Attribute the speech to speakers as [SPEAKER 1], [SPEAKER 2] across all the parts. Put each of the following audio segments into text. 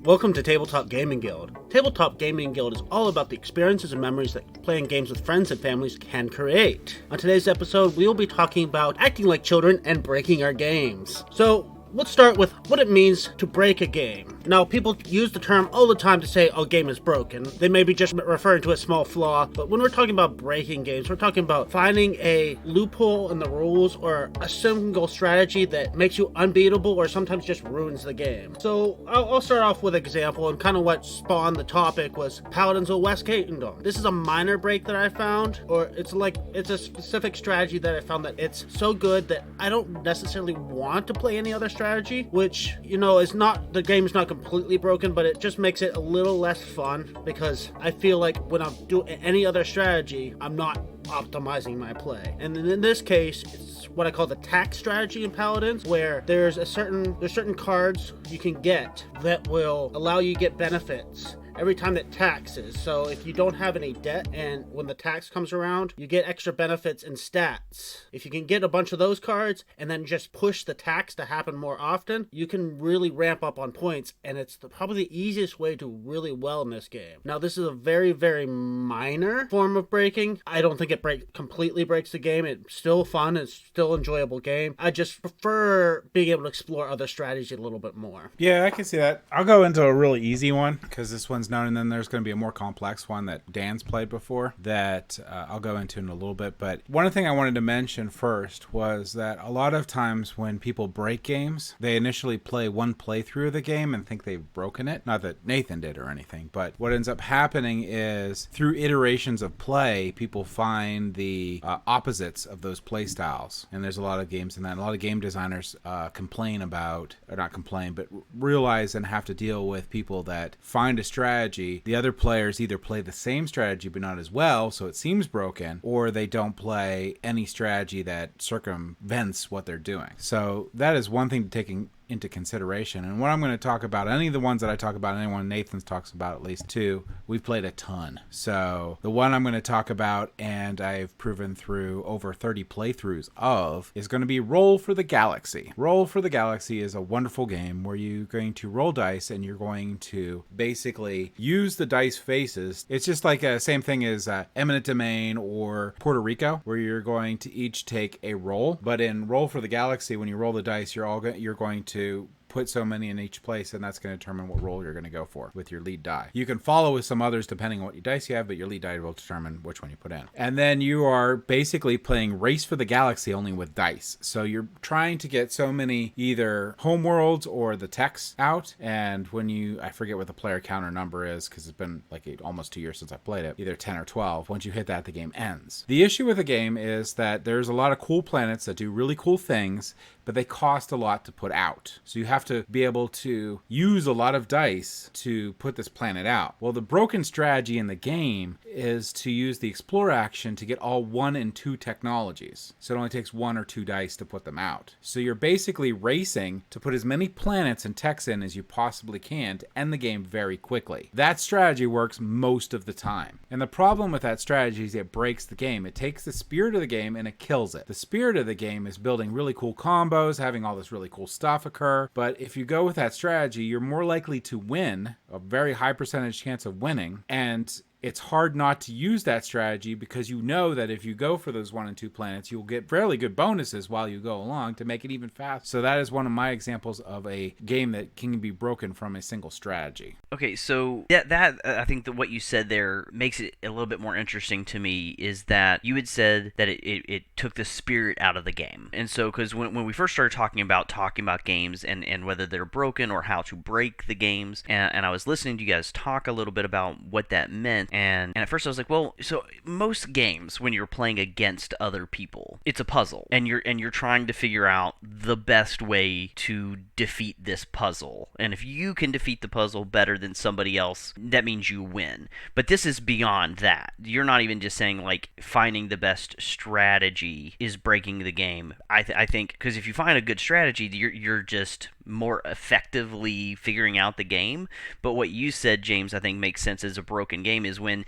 [SPEAKER 1] Welcome to Tabletop Gaming Guild. Tabletop Gaming Guild is all about the experiences and memories that playing games with friends and families can create. On today's episode, we will be talking about acting like children and breaking our games. So, let's start with what it means to break a game. Now, people use the term all the time to say, a game is broken. They may be just referring to a small flaw, but when we're talking about breaking games, we're talking about finding a loophole in the rules or a single strategy that makes you unbeatable or sometimes just ruins the game. So, I'll start off with an example, and kind of what spawned the topic was Paladins of West Kingdom. This is a minor break that I found, or it's a specific strategy that I found that it's so good that I don't necessarily want to play any other strategy, which, is not, the game is not completely broken, but it just makes it a little less fun because I feel like when I'm doing any other strategy, I'm not optimizing my play. And in this case, it's what I call the tax strategy in Paladins, where there's certain cards you can get that will allow you to get benefits every time that taxes. So if you don't have any debt and when the tax comes around, you get extra benefits and stats. If you can get a bunch of those cards and then just push the tax to happen more often, you can really ramp up on points, and it's probably the easiest way to really well in this game. Now, this is a very, very minor form of breaking. I don't think it completely breaks the game. It's still fun. It's still an enjoyable game. I just prefer being able to explore other strategies a little bit more.
[SPEAKER 2] Yeah, I can see that. I'll go into a really easy one because this one's known, and then there's going to be a more complex one that Dan's played before that I'll go into in a little bit. But one thing I wanted to mention first was that a lot of times when people break games, they initially play one playthrough of the game and think they've broken it. Not that Nathan did or anything, but what ends up happening is through iterations of play, people find the opposites of those play styles. And there's a lot of games in that. A lot of game designers complain about, or not complain, but realize and have to deal with people that find a strategy. The other players either play the same strategy but not as well, so it seems broken, or they don't play any strategy that circumvents what they're doing. So that is one thing to take into consideration. And what I'm going to talk about, any of the ones that I talk about, anyone Nathan talks about at least two, we've played a ton. So the one I'm going to talk about, and I've proven through over 30 playthroughs of, is going to be Roll for the Galaxy. Roll for the Galaxy is a wonderful game where you're going to roll dice and you're going to basically use the dice faces. It's just like the same thing as Eminent Domain or Puerto Rico, where you're going to each take a roll. But in Roll for the Galaxy, when you roll the dice, you're going to put so many in each place, and that's going to determine what roll you're going to go for with your lead die. You can follow with some others depending on what your dice you have, but your lead die will determine which one you put in. And then you are basically playing Race for the Galaxy only with dice. So you're trying to get so many either homeworlds or the techs out, and when I forget what the player counter number is because it's been like almost 2 years since I played it, either 10 or 12. Once you hit that, the game ends. The issue with the game is that there's a lot of cool planets that do really cool things, but they cost a lot to put out. So you have to be able to use a lot of dice to put this planet out. Well, the broken strategy in the game is to use the explore action to get all 1 and 2 technologies. So it only takes 1 or 2 dice to put them out. So you're basically racing to put as many planets and techs in as you possibly can to end the game very quickly. That strategy works most of the time. And the problem with that strategy is it breaks the game. It takes the spirit of the game and it kills it. The spirit of the game is building really cool combos, having all this really cool stuff occur. But if you go with that strategy, you're more likely to win, a very high percentage chance of winning, and it's hard not to use that strategy because you know that if you go for those 1 and 2 planets, you'll get fairly good bonuses while you go along to make it even faster. So that is one of my examples of a game that can be broken from a single strategy.
[SPEAKER 3] Okay, so that I think that what you said there makes it a little bit more interesting to me, is that you had said that it took the spirit out of the game. And so, because when we first started talking about games and whether they're broken or how to break the games, and I was listening to you guys talk a little bit about what that meant, and at first I was like, well, so most games when you're playing against other people, it's a puzzle, and you're trying to figure out the best way to defeat this puzzle. And if you can defeat the puzzle better than somebody else, that means you win. But this is beyond that. You're not even just saying like finding the best strategy is breaking the game. I think because if you find a good strategy, you're just more effectively figuring out the game. But what you said, James, I think makes sense as a broken game is when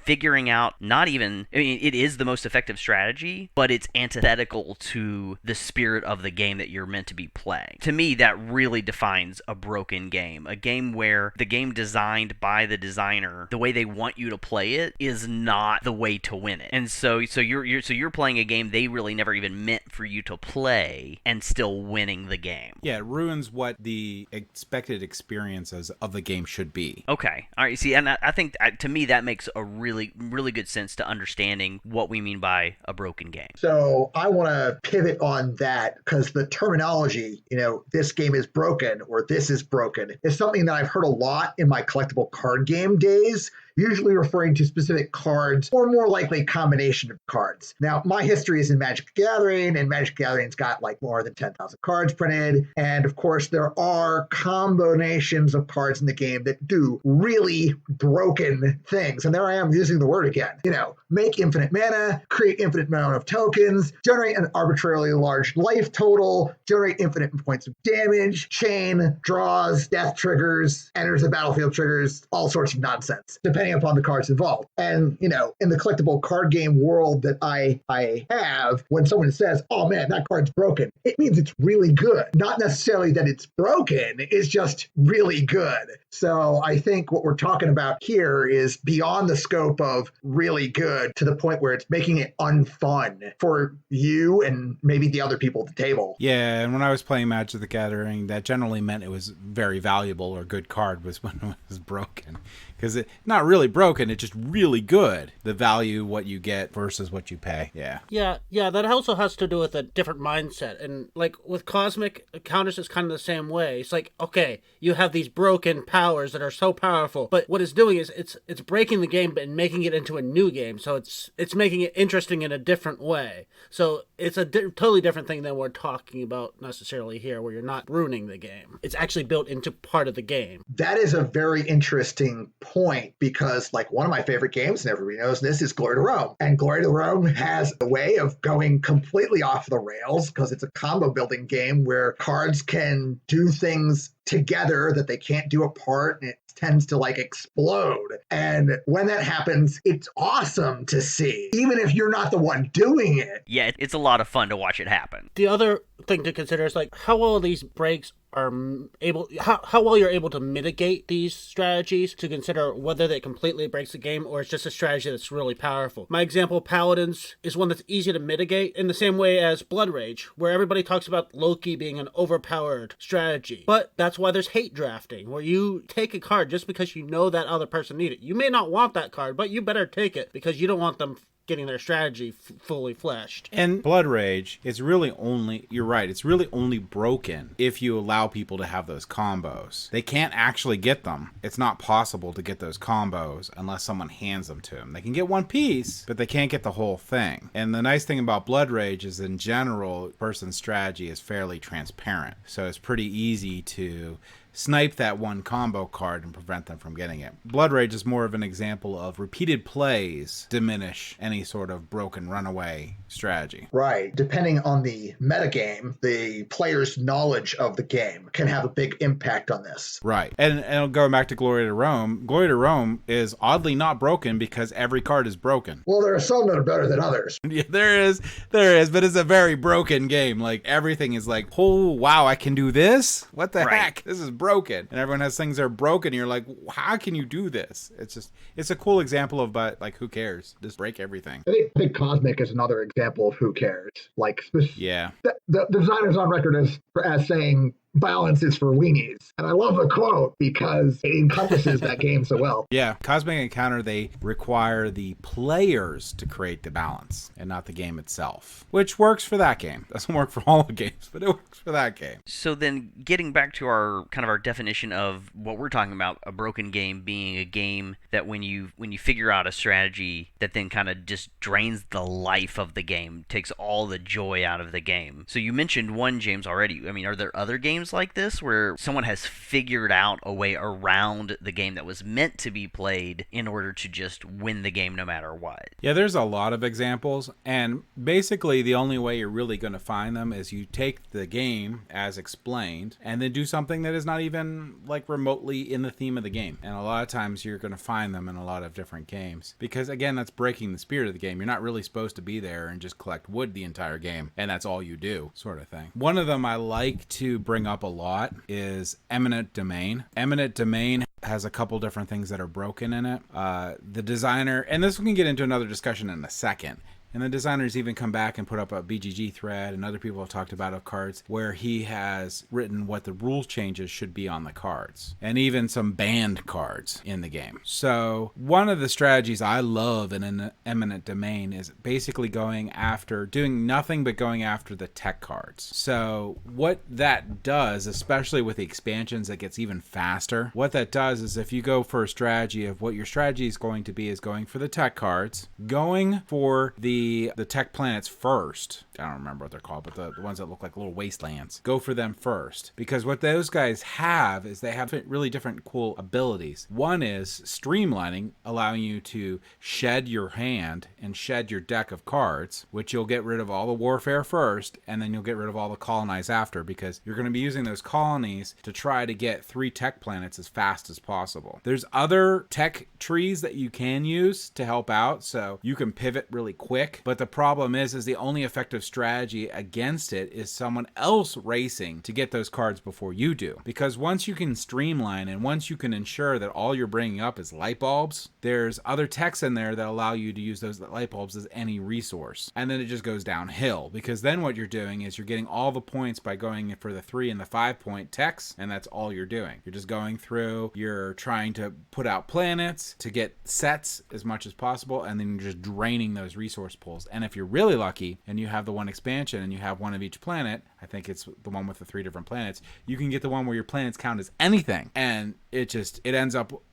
[SPEAKER 3] figuring out not even, I mean, it is the most effective strategy, but it's antithetical to the spirit of the game that you're meant to be playing. To me, that really defines a broken game. A game where the game designed by the designer, the way they want you to play it, is not the way to win it. And so you're playing a game they really never even meant for you to play, and still winning the game.
[SPEAKER 2] Yeah, it ruins what the expected experiences of the game should be.
[SPEAKER 3] Okay. All right. See, and I think to me that makes a really, really good sense to understanding what we mean by a broken game.
[SPEAKER 4] So I want to pivot on that because the terminology, this game is broken or this is broken, is something that I've heard a lot in my collectible card game days, usually referring to specific cards or more likely a combination of cards. Now, my history is in Magic the Gathering, and Magic the Gathering's got like more than 10,000 cards printed. And of course, there are combinations of cards in the game that do really broken things. And there I am using the word again. Make infinite mana, create infinite amount of tokens, generate an arbitrarily large life total, generate infinite points of damage, chain, draws, death triggers, enters the battlefield triggers, all sorts of nonsense, depending upon the cards involved. And, in the collectible card game world that I have, when someone says, oh man, that card's broken, it means it's really good. Not necessarily that it's broken, it's just really good. So I think what we're talking about here is beyond the scope of really good to the point where it's making it unfun for you and maybe the other people at the table.
[SPEAKER 2] Yeah, and when I was playing Magic the Gathering, that generally meant it was very valuable or good card was when it was broken. Because it's not really broken, it's just really good. The value, what you get versus what you pay. Yeah.
[SPEAKER 1] Yeah, that also has to do with a different mindset. And like with Cosmic Counters, it's kind of the same way. It's like, okay, you have these broken powers that are so powerful, but what it's doing is it's breaking the game and making it into a new game. So it's making it interesting in a different way. So it's a totally different thing than we're talking about necessarily here, where you're not ruining the game. It's actually built into part of the game.
[SPEAKER 4] That is a very interesting point, because like one of my favorite games, and everybody knows this, is Glory to Rome. And Glory to Rome has a way of going completely off the rails because it's a combo building game where cards can do things together that they can't do apart, and it tends to like explode. And when that happens, it's awesome to see, even if you're not the one doing it.
[SPEAKER 3] Yeah, it's a lot of fun to watch it happen.
[SPEAKER 1] The other thing to consider is like how well these breaks are how well you're able to mitigate these strategies, to consider whether they completely breaks the game or it's just a strategy that's really powerful. My example, Paladins, is one that's easy to mitigate in the same way as Blood Rage, where everybody talks about Loki being an overpowered strategy. But that's why there's hate drafting, where you take a card just because you know that other person needs it. You may not want that card, but you better take it because you don't want them getting their strategy fully fleshed.
[SPEAKER 2] And Blood Rage is really only, you're right, it's really only broken if you allow people to have those combos. They can't actually get them. It's not possible to get those combos unless someone hands them to them. They can get one piece, but they can't get the whole thing. And the nice thing about Blood Rage is, in general, a person's strategy is fairly transparent. So it's pretty easy to snipe that one combo card and prevent them from getting it. Blood Rage is more of an example of repeated plays diminish any sort of broken runaway strategy.
[SPEAKER 4] Right. Depending on the metagame, the player's knowledge of the game can have a big impact on this.
[SPEAKER 2] Right. And going back to Glory to Rome is oddly not broken because every card is broken.
[SPEAKER 4] Well, there are some that are better than others.
[SPEAKER 2] Yeah, there is, but it's a very broken game. Like, everything is like, oh, wow, I can do this? What the heck? This is broken. And everyone has things that are broken. And you're like, how can you do this? It's a cool example of, but like, who cares? Just break everything.
[SPEAKER 4] I think Cosmic is another example of who cares. Like,
[SPEAKER 2] yeah.
[SPEAKER 4] The designer's on record as saying, balance is for weenies. And I love the quote because it encompasses that game so well.
[SPEAKER 2] Yeah. Cosmic Encounter, they require the players to create the balance and not the game itself, which works for that game. Doesn't work for all the games, but it works for that game.
[SPEAKER 3] So then getting back to our definition of what we're talking about, a broken game being a game that when you figure out a strategy that then kind of just drains the life of the game, takes all the joy out of the game. So you mentioned one, James, already. I mean, are there other games games like this where someone has figured out a way around the game that was meant to be played in order to just win the game no matter what.
[SPEAKER 2] Yeah, there's a lot of examples, and basically the only way you're really going to find them is you take the game as explained and then do something that is not even like remotely in the theme of the game. And a lot of times you're going to find them in a lot of different games because, again, that's breaking the spirit of the game. You're not really supposed to be there and just collect wood the entire game, and that's all you do, sort of thing. One of them I like to bring up a lot is Eminent Domain. Eminent Domain has a couple different things that are broken in it. The designer, and this we can get into another discussion in a second, and the designers even come back and put up a BGG thread, and other people have talked about of cards where he has written what the rule changes should be on the cards, and even some banned cards in the game. So one of the strategies I love in an Eminent Domain is basically doing nothing but going after the tech cards. So what that does, especially with the expansions, that gets even faster. What that does is if you go for a strategy of what your strategy is going to be is going for the tech cards, going for the tech planets first. I don't remember what they're called, but the ones that look like little wastelands. Go for them first. Because what those guys have is they have really different cool abilities. One is streamlining, allowing you to shed your hand and shed your deck of cards, which you'll get rid of all the warfare first, and then you'll get rid of all the colonies after, because you're going to be using those colonies to try to get 3 tech planets as fast as possible. There's other tech trees that you can use to help out, so you can pivot really quick. But the problem is the only effective strategy against it is someone else racing to get those cards before you do. Because once you can streamline and once you can ensure that all you're bringing up is light bulbs, there's other techs in there that allow you to use those light bulbs as any resource. And then it just goes downhill, because then what you're doing is you're getting all the points by going for the 3 and the 5 point techs, and that's all you're doing. You're just going through, you're trying to put out planets to get sets as much as possible, and then you're just draining those resource pools. And if you're really lucky and you have the one expansion and you have one of each planet, I think it's the one with the 3 different planets, you can get the one where your planets count as anything, and I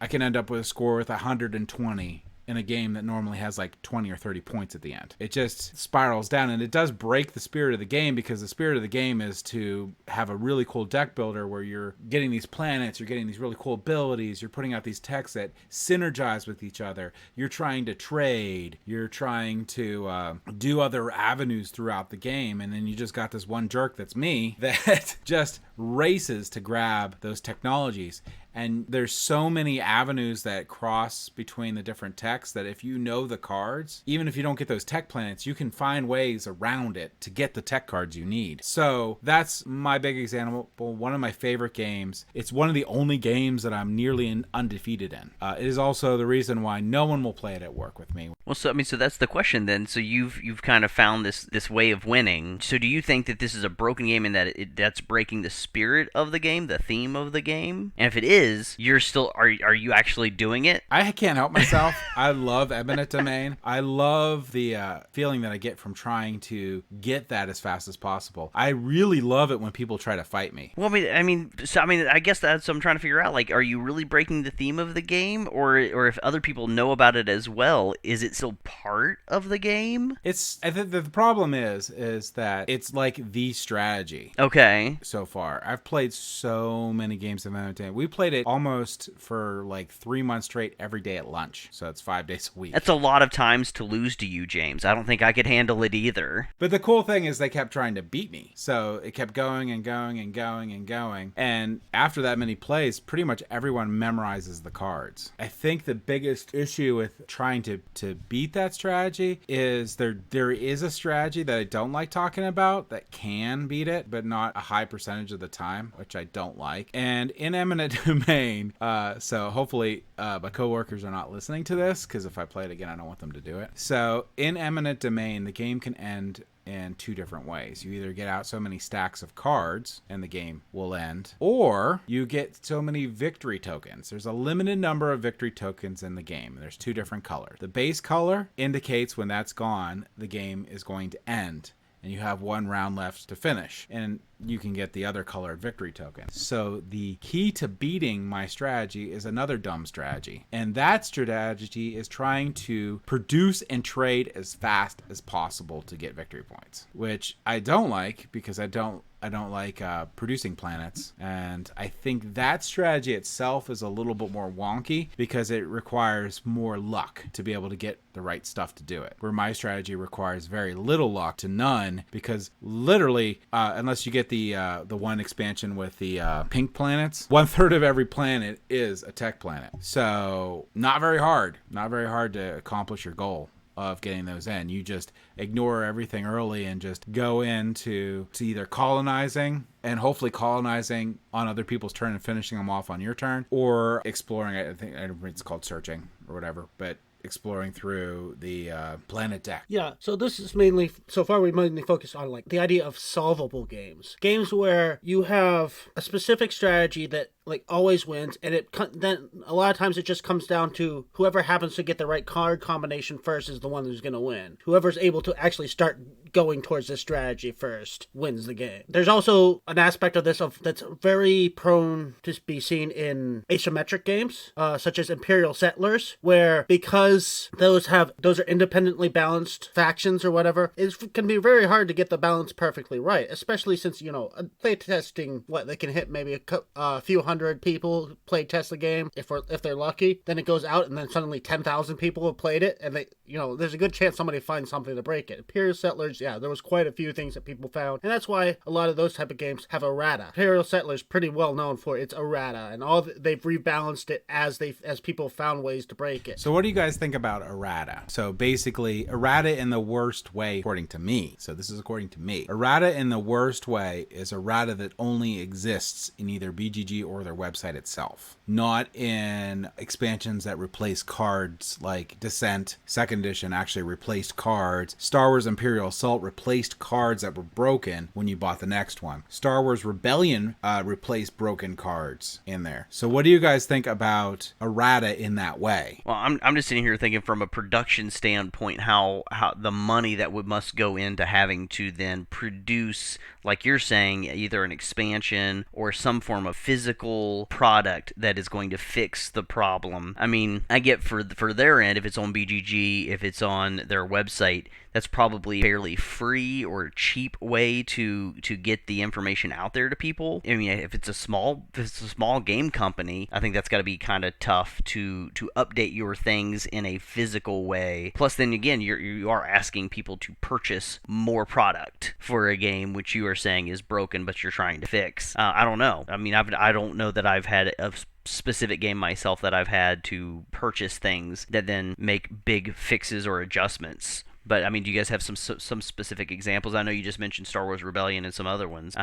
[SPEAKER 2] can end up with a score with 120 in a game that normally has like 20 or 30 points at the end. It just spirals down, and it does break the spirit of the game, because the spirit of the game is to have a really cool deck builder where you're getting these planets, you're getting these really cool abilities, you're putting out these techs that synergize with each other, you're trying to trade, you're trying to do other avenues throughout the game, and then you just got this one jerk that's me that just races to grab those technologies. And there's so many avenues that cross between the different techs that if you know the cards, even if you don't get those tech planets, you can find ways around it to get the tech cards you need. So that's my big example. One of my favorite games. It's one of the only games that I'm nearly undefeated in. It is also the reason why no one will play it at work with me.
[SPEAKER 3] Well, so that's the question then. So you've kind of found this way of winning. So do you think that this is a broken game and that that's breaking the spirit of the game, the theme of the game? And if it is, you're still are you actually doing it?
[SPEAKER 2] I can't help myself. I love Eminent Domain. I love the feeling that I get from trying to get that as fast as possible. I really love it when people try to fight me.
[SPEAKER 3] Well, I guess that's what I'm trying to figure out. Like, are you really breaking the theme of the game, or if other people know about it as well, is it still part of the game?
[SPEAKER 2] I think the problem is that it's like the strategy.
[SPEAKER 3] Okay.
[SPEAKER 2] So far, I've played so many games of Eminent Domain. We played it almost for like 3 months straight every day at lunch. So it's 5 days a week.
[SPEAKER 3] That's a lot of times to lose to you, James. I don't think I could handle it either.
[SPEAKER 2] But the cool thing is they kept trying to beat me. So it kept going and going and going and going. And after that many plays, pretty much everyone memorizes the cards. I think the biggest issue with trying to beat that strategy is there is a strategy that I don't like talking about that can beat it, but not a high percentage of the time, which I don't like. And in Eminent Domain, so hopefully my coworkers are not listening to this, because if I play it again, I don't want them to do it. So in Eminent Domain, the game can end in 2 different ways. You either get out so many stacks of cards and the game will end, or you get so many victory tokens. There's a limited number of victory tokens in the game. There's 2 different colors. The base color indicates when that's gone, the game is going to end, and you have 1 round left to finish, and you can get the other colored victory token. So the key to beating my strategy is another dumb strategy, and that strategy is trying to produce and trade as fast as possible to get victory points, which I don't like, because I don't I don't like producing planets. And I think that strategy itself is a little bit more wonky because it requires more luck to be able to get the right stuff to do it. Where my strategy requires very little luck to none, because literally, unless you get the one expansion with the pink planets, 1/3 of every planet is a tech planet. So not very hard to accomplish your goal of getting those in. You just ignore everything early and just go into either colonizing and hopefully colonizing on other people's turn and finishing them off on your turn, or exploring. I think it's called searching or whatever, but exploring through the planet deck.
[SPEAKER 1] Yeah, so this is mainly, so far we mainly focus on like the idea of solvable games. Games where you have a specific strategy that like always wins, and then a lot of times it just comes down to whoever happens to get the right card combination first is the one who's going to win. Whoever's able to actually start going towards this strategy first wins the game. There's also an aspect of this that's very prone to be seen in asymmetric games, such as Imperial Settlers, where because those are independently balanced factions or whatever, it can be very hard to get the balance perfectly right, especially since, playtesting, they can hit maybe a few hundred people play test the game if they're lucky. Then it goes out and then suddenly 10,000 people have played it, and there's a good chance somebody finds something to break it. Imperial Settlers, there was quite a few things that people found, and that's why a lot of those type of games have errata. Imperial Settlers pretty well known for its errata, and they've rebalanced it as people found ways to break it.
[SPEAKER 2] So what do you guys think about errata? So basically, errata in the worst way, according to me. So this is according to me. Errata in the worst way is errata that only exists in either BGG or their website itself, not in expansions that replace cards like Descent 2nd edition actually replaced cards. Star Wars Imperial Assault replaced cards that were broken when you bought the next one. Star Wars Rebellion replaced broken cards in there. So what do you guys think about errata in that way?
[SPEAKER 3] Well, I'm just sitting here thinking from a production standpoint how the money that must go into having to then produce, like you're saying, either an expansion or some form of physical product that is going to fix the problem. I mean, I get for their end, if it's on BGG, if it's on their website, that's probably a fairly free or cheap way to get the information out there to people. I mean, if it's a small game company, I think that's got to be kind of tough to update your things in a physical way. Plus, then again, you are asking people to purchase more product for a game which you are saying is broken, but you're trying to fix. I don't know. I mean, I don't know that I've had a specific game myself that I've had to purchase things that then make big fixes or adjustments. But, I mean, do you guys have some specific examples? I know you just mentioned Star Wars Rebellion and some other ones.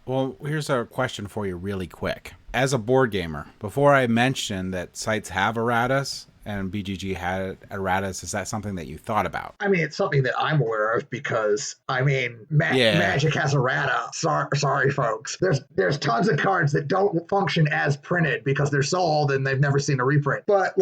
[SPEAKER 2] Well, here's a question for you really quick. As a board gamer, before I mentioned that sites have erratas and BGG had erratas, is that something that you thought about?
[SPEAKER 4] I mean, it's something that I'm aware of because, I mean, Magic has errata. Sorry, folks. There's tons of cards that don't function as printed because they're sold and they've never seen a reprint. But,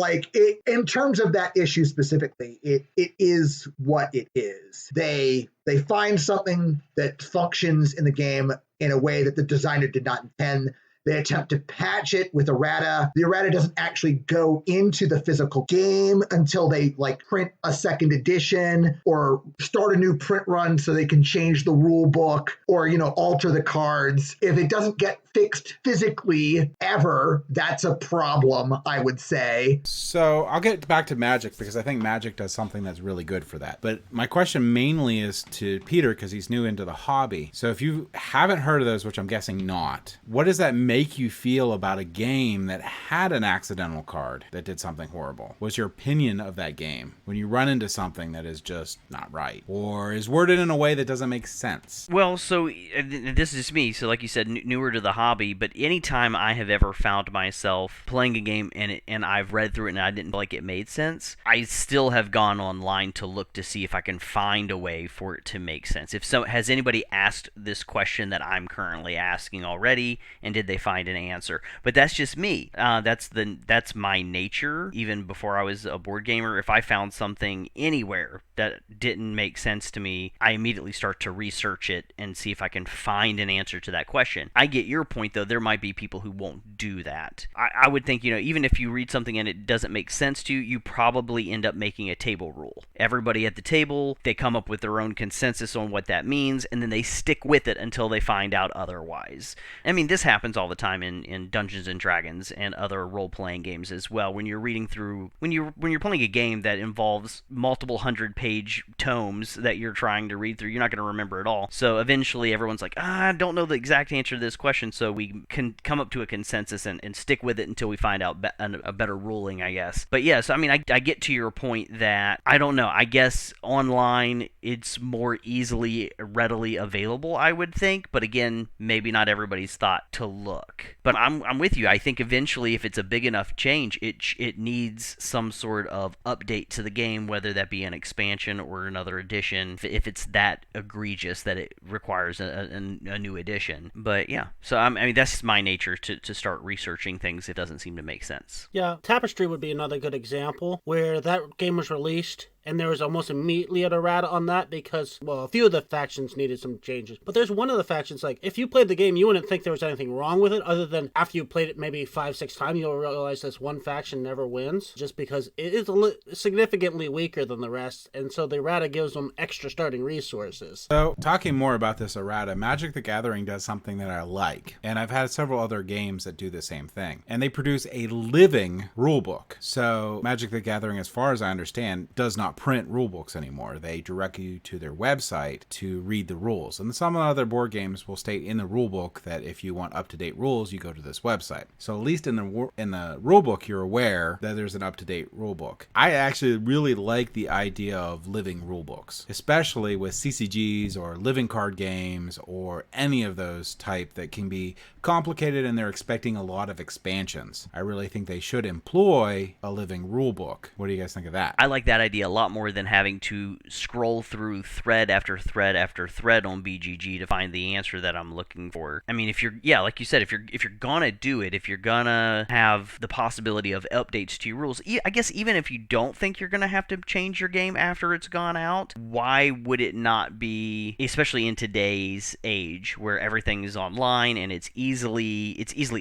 [SPEAKER 4] in terms of that issue specifically, it is what it is. They find something that functions in the game in a way that the designer did not intend. They attempt to patch it with errata. The errata doesn't actually go into the physical game until they print a second edition or start a new print run so they can change the rule book or, alter the cards. If it doesn't get fixed physically ever, that's a problem, I would say.
[SPEAKER 2] So I'll get back to Magic because I think Magic does something that's really good for that. But my question mainly is to Peter because he's new into the hobby. So if you haven't heard of those, which I'm guessing not, what does that make you feel about a game that had an accidental card that did something horrible? What's your opinion of that game when you run into something that is just not right or is worded in a way that doesn't make sense?
[SPEAKER 3] Well, so this is me. So like you said, newer to the hobby, but anytime I have ever found myself playing a game and I've read through it and I didn't feel like it made sense, I still have gone online to look to see if I can find a way for it to make sense. If so, has anybody asked this question that I'm currently asking already, and did they find an answer. But that's just me. That's my nature. Even before I was a board gamer, if I found something anywhere that didn't make sense to me, I immediately start to research it and see if I can find an answer to that question. I get your point, though. There might be people who won't do that. I would think, even if you read something and it doesn't make sense to you, you probably end up making a table rule. Everybody at the table, they come up with their own consensus on what that means, and then they stick with it until they find out otherwise. I mean, this happens all the time in Dungeons and Dragons and other role-playing games as well. When you're reading through, when you're playing a game that involves multiple 100-page tomes that you're trying to read through, you're not going to remember it all. So eventually everyone's like, I don't know the exact answer to this question, so we can come up to a consensus and stick with it until we find out a better ruling, I guess. But yeah, so I mean, I get to your point that, I don't know, I guess online it's more easily, readily available, I would think, but again, maybe not everybody's thought to look. But I'm with you. I think eventually, if it's a big enough change, it needs some sort of update to the game, whether that be an expansion or another edition, if it's that egregious that it requires a new edition. But yeah, so I mean, that's my nature to start researching things. It doesn't seem to make sense.
[SPEAKER 1] Yeah, Tapestry would be another good example where that game was released and there was almost immediately an errata on that because, well, a few of the factions needed some changes. But there's one of the factions, like, if you played the game, you wouldn't think there was anything wrong with it, other than after you played it maybe 5-6 times, you'll realize this one faction never wins, just because it is significantly weaker than the rest, and so the errata gives them extra starting resources.
[SPEAKER 2] So, talking more about this errata, Magic the Gathering does something that I like, and I've had several other games that do the same thing, and they produce a living rulebook. So, Magic the Gathering, as far as I understand, does not print rule books anymore. They direct you to their website to read the rules. And some other board games will state in the rule book that if you want up-to-date rules, you go to this website. So at least in the rule book, you're aware that there's an up-to-date rule book. I actually really like the idea of living rule books, especially with CCGs or living card games or any of those type that can be complicated and they're expecting a lot of expansions. I really think they should employ a living rule book. What do you guys think of that?
[SPEAKER 3] I like that idea a lot more than having to scroll through thread after thread after thread on BGG to find the answer that I'm looking for. I mean, if you're, yeah, like you said, if you're gonna do it, if you're gonna have the possibility of updates to your rules, I guess even if you don't think you're gonna have to change your game after it's gone out, why would it not be, especially in today's age where everything is online and it's easily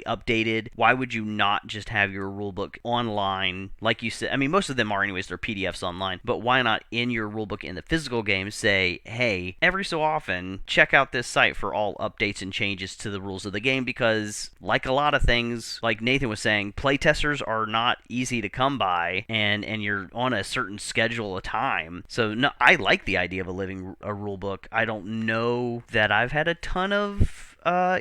[SPEAKER 3] updated, why would you not just have your rulebook online? Like you said, I mean, most of them are anyways, they're PDFs online, but why not in your rulebook in the physical game say, hey, every so often check out this site for all updates and changes to the rules of the game, because like a lot of things, like Nathan was saying, playtesters are not easy to come by, and you're on a certain schedule of time. So no, I like the idea of a rulebook. I don't know that I've had a ton of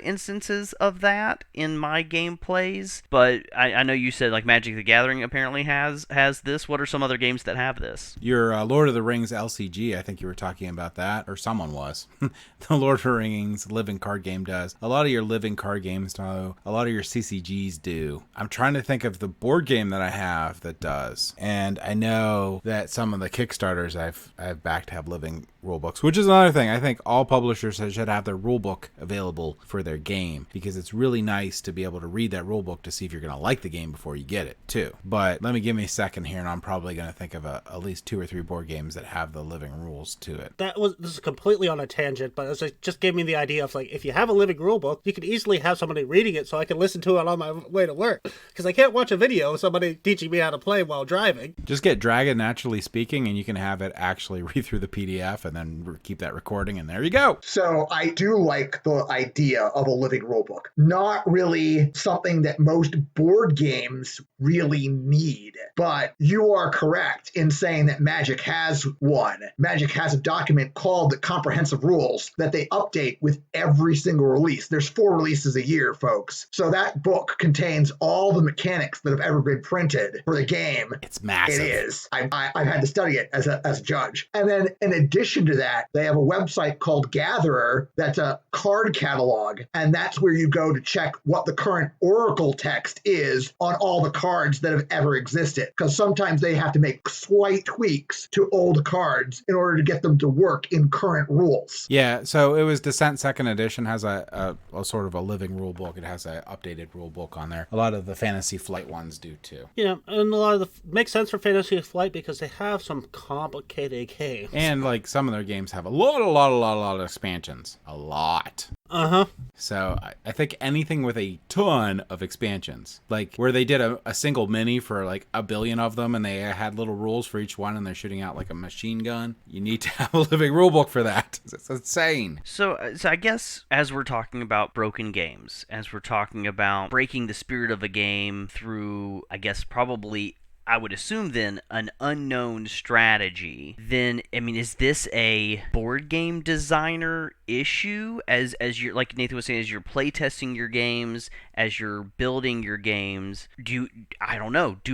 [SPEAKER 3] instances of that in my gameplays, but I know you said like Magic the Gathering apparently has this. What are some other games that have this?
[SPEAKER 2] Your Lord of the Rings LCG, I think you were talking about that, or someone was. The Lord of the Rings living card game does. A lot of your living card games do. A lot of your CCGs do. I'm trying to think of the board game that I have that does, and I know that some of the Kickstarters I've backed have living rulebooks, which is another thing. I think all publishers should have their rulebook available for their game, because it's really nice to be able to read that rulebook to see if you're going to like the game before you get it too. But give me a second here, and I'm probably going to think of at least 2 or 3 board games that have the living rules to it.
[SPEAKER 1] This is completely on a tangent, but it just gave me the idea of, like, if you have a living rulebook, you could easily have somebody reading it so I can listen to it on my way to work, because I can't watch a video of somebody teaching me how to play while driving.
[SPEAKER 2] Just get Dragon Naturally Speaking, and you can have it actually read through the PDF and then keep that recording, and there you go.
[SPEAKER 4] So I do like the idea of a living rulebook. Not really something that most board games really need, but you are correct in saying that Magic has one. Magic has a document called the Comprehensive Rules that they update with every single release. There's 4 releases a year, folks. So that book contains all the mechanics that have ever been printed for the game.
[SPEAKER 2] It's massive.
[SPEAKER 4] It is. I've had to study it as a judge. And then in addition to that, they have a website called Gatherer that's a card catalog catalog, and that's where you go to check what the current Oracle text is on all the cards that have ever existed. Because sometimes they have to make slight tweaks to old cards in order to get them to work in current rules.
[SPEAKER 2] Yeah, so it was Descent 2nd Edition has a sort of a living rule book. It has an updated rule book on there. A lot of the Fantasy Flight ones do too.
[SPEAKER 1] Yeah, and a lot of the makes sense for Fantasy Flight because they have some complicated games.
[SPEAKER 2] And like some of their games have a lot of expansions. A lot.
[SPEAKER 1] Uh-huh.
[SPEAKER 2] So I think anything with a ton of expansions, like where they did a single mini for like 1 billion of them and they had little rules for each one and they're shooting out like a machine gun, you need to have a living rule book for that. It's insane.
[SPEAKER 3] So I guess as we're talking about broken games, as we're talking about breaking the spirit of a game through, I guess probably I would assume then an unknown strategy, then I mean, is this a board game designer issue as you're, like Nathan was saying, as you're playtesting your games, as you're building your games? Do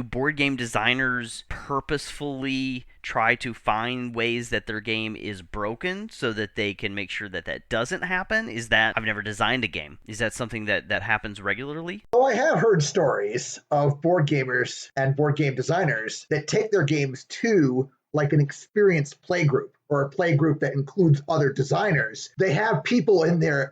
[SPEAKER 3] board game designers purposefully try to find ways that their game is broken so that they can make sure that that doesn't happen? Is that, I've never designed a game, is that something that happens regularly?
[SPEAKER 4] Oh, I have heard stories of board gamers and board game designers that take their games to like an experienced play group or a play group that includes other designers. They have people in their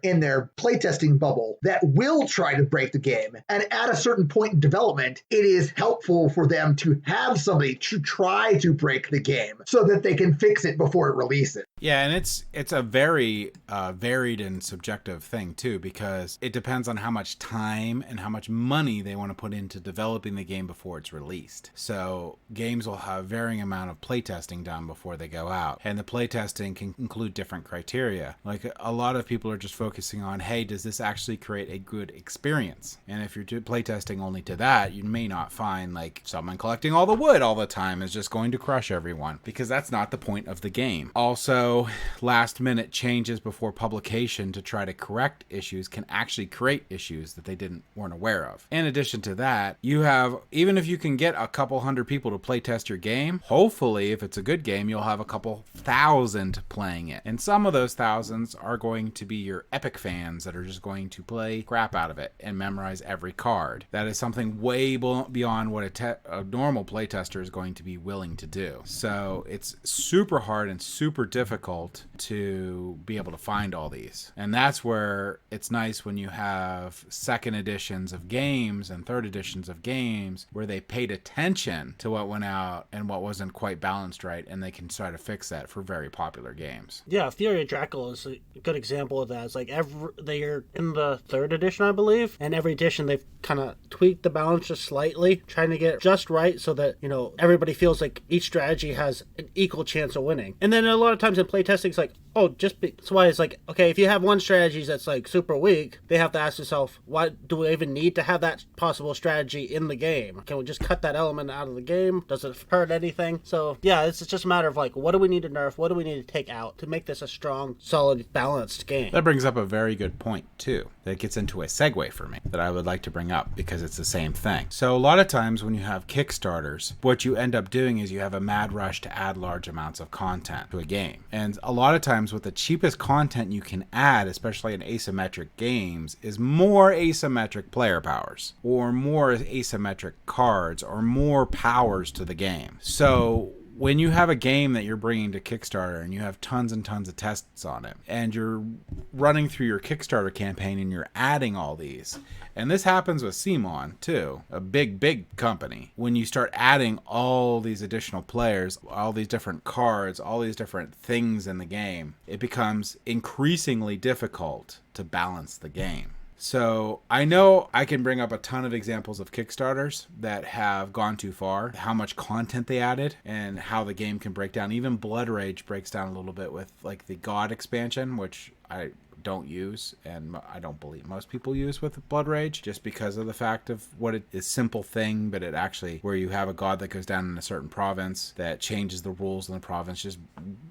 [SPEAKER 4] playtesting bubble that will try to break the game. And at a certain point in development, it is helpful for them to have somebody to try to break the game so that they can fix it before it releases.
[SPEAKER 2] Yeah, and it's a very varied and subjective thing too, because it depends on how much time and how much money they want to put into developing the game before it's released. So games will have varying amount of playtesting done before they go out, and the playtesting can include different criteria. Like a lot of people are just focusing on, hey, does this actually create a good experience? And if you're playtesting only to that, you may not find like someone collecting all the wood all the time is just going to crush everyone, because that's not the point of the game. Also, last minute changes before publication to try to correct issues can actually create issues that they weren't aware of. In addition to that, you have, even if you can get a couple hundred people to playtest your game, hopefully if it's a good game, you'll have a couple thousand playing it. And some of those thousands are going to be your epic fans that are just going to play crap out of it and memorize every card. That is something way beyond what a normal playtester is going to be willing to do. So it's super hard and super difficult to be able to find all these. And that's where it's nice when you have second editions of games and third editions of games where they paid attention to what went out and what wasn't quite balanced right, and they can try to fix that for very popular games.
[SPEAKER 1] Yeah, Fury of Dracula is a good example of that. It's like they're in the third edition, I believe, and every edition they've kind of tweaked the balance just slightly, trying to get just right so that, everybody feels like each strategy has an equal chance of winning. And then a lot of times in playtesting, it's like, that's why it's like, okay, if you have one strategy that's like super weak, they have to ask themselves, why do we even need to have that possible strategy in the game? Can we just cut that element out of the game? Does it hurt anything? So yeah, it's just a matter of like, what do we need to nerf? What do we need to take out to make this a strong, solid, balanced game?
[SPEAKER 2] That brings up a very good point too. That gets into a segue for me that I would like to bring up because it's the same thing. So a lot of times when you have Kickstarters, what you end up doing is you have a mad rush to add large amounts of content to a game. And a lot of times with the cheapest content you can add, especially in asymmetric games, is more asymmetric player powers or more asymmetric cards or more powers to the game. So when you have a game that you're bringing to Kickstarter and you have tons and tons of tests on it and you're running through your Kickstarter campaign and you're adding all these, and this happens with CMON too, a big company, when you start adding all these additional players, all these different cards, all these different things in the game, it becomes increasingly difficult to balance the game. So I know I can bring up a ton of examples of Kickstarters that have gone too far, how much content they added and how the game can break down. Even Blood Rage breaks down a little bit with like the God expansion, which I don't use and I don't believe most people use with Blood Rage, just because of the fact of what it is, simple thing, but it actually, where you have a god that goes down in a certain province that changes the rules in the province, just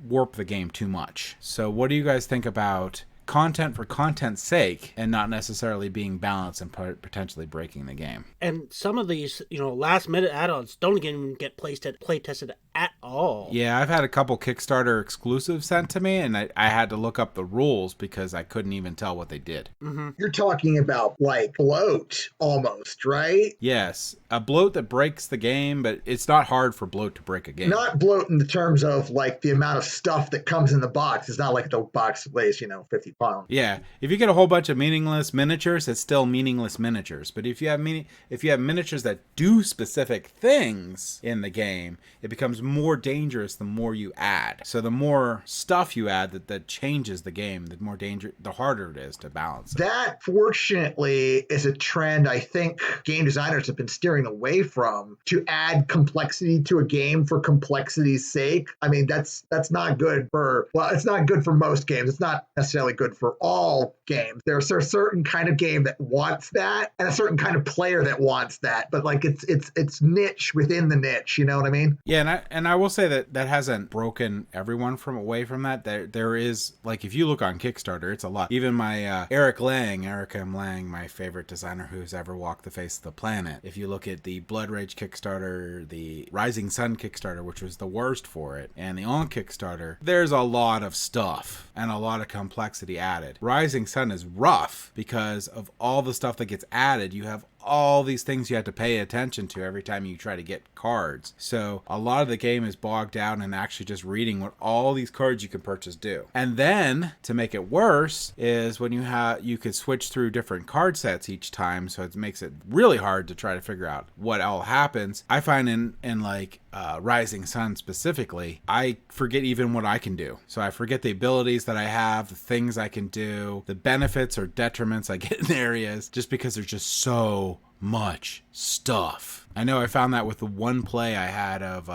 [SPEAKER 2] warp the game too much. So what do you guys think about content for content's sake and not necessarily being balanced and potentially breaking the game?
[SPEAKER 1] And some of these, last minute add-ons don't even get play tested at all. all.
[SPEAKER 2] Yeah, I've had a couple Kickstarter exclusives sent to me, and I had to look up the rules because I couldn't even tell what they did.
[SPEAKER 1] Mm-hmm.
[SPEAKER 4] You're talking about like bloat almost, right?
[SPEAKER 2] Yes, a bloat that breaks the game, but it's not hard for bloat to break a game.
[SPEAKER 4] Not bloat in the terms of like the amount of stuff that comes in the box. It's not like the box weighs, 50 pounds.
[SPEAKER 2] Yeah, if you get a whole bunch of meaningless miniatures, it's still meaningless miniatures. But if you have miniatures that do specific things in the game, it becomes more dangerous the more you add. So the more stuff you add that changes the game, the harder it is to balance it.
[SPEAKER 4] That, fortunately, is a trend I think game designers have been steering away from, to add complexity to a game for complexity's sake. I mean, that's not good it's not good for most games. It's not necessarily good for all games. There's a certain kind of game that wants that and a certain kind of player that wants that, but like it's niche within the niche, you know what I mean?
[SPEAKER 2] Yeah, and I will say that hasn't broken everyone away from that. There is, like, if you look on Kickstarter, it's a lot. Even my Eric M. Lang, my favorite designer who's ever walked the face of the planet. If you look at the Blood Rage Kickstarter, the Rising Sun Kickstarter, which was the worst for it, and the On Kickstarter, there's a lot of stuff and a lot of complexity added. Rising Sun is rough because of all the stuff that gets added. You have all these things you have to pay attention to every time you try to get cards. So a lot of the game is bogged down in actually just reading what all these cards you can purchase do. And then to make it worse is when you could switch through different card sets each time, so it makes it really hard to try to figure out what all happens. I find in like Rising Sun specifically, I forget even what I can do. So I forget the abilities that I have, the things I can do, the benefits or detriments I get in areas, just because there's just so much stuff. I know I found that with the one play I had of,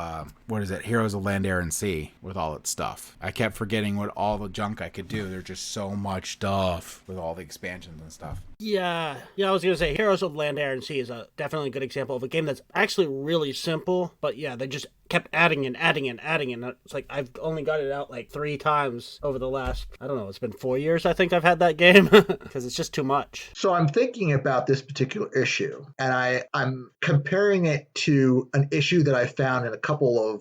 [SPEAKER 2] Heroes of Land, Air, and Sea, with all its stuff. I kept forgetting what all the junk I could do. There's just so much stuff with all the expansions and stuff.
[SPEAKER 1] Yeah, I was going to say Heroes of Land, Air, and Sea is definitely a good example of a game that's actually really simple, but yeah, they just kept adding and adding and adding, and it's like I've only got it out like 3 times over the last, I don't know, it's been 4 years I think I've had that game, because it's just too much.
[SPEAKER 4] So I'm thinking about this particular issue, and I'm comparing it to an issue that I found in a couple of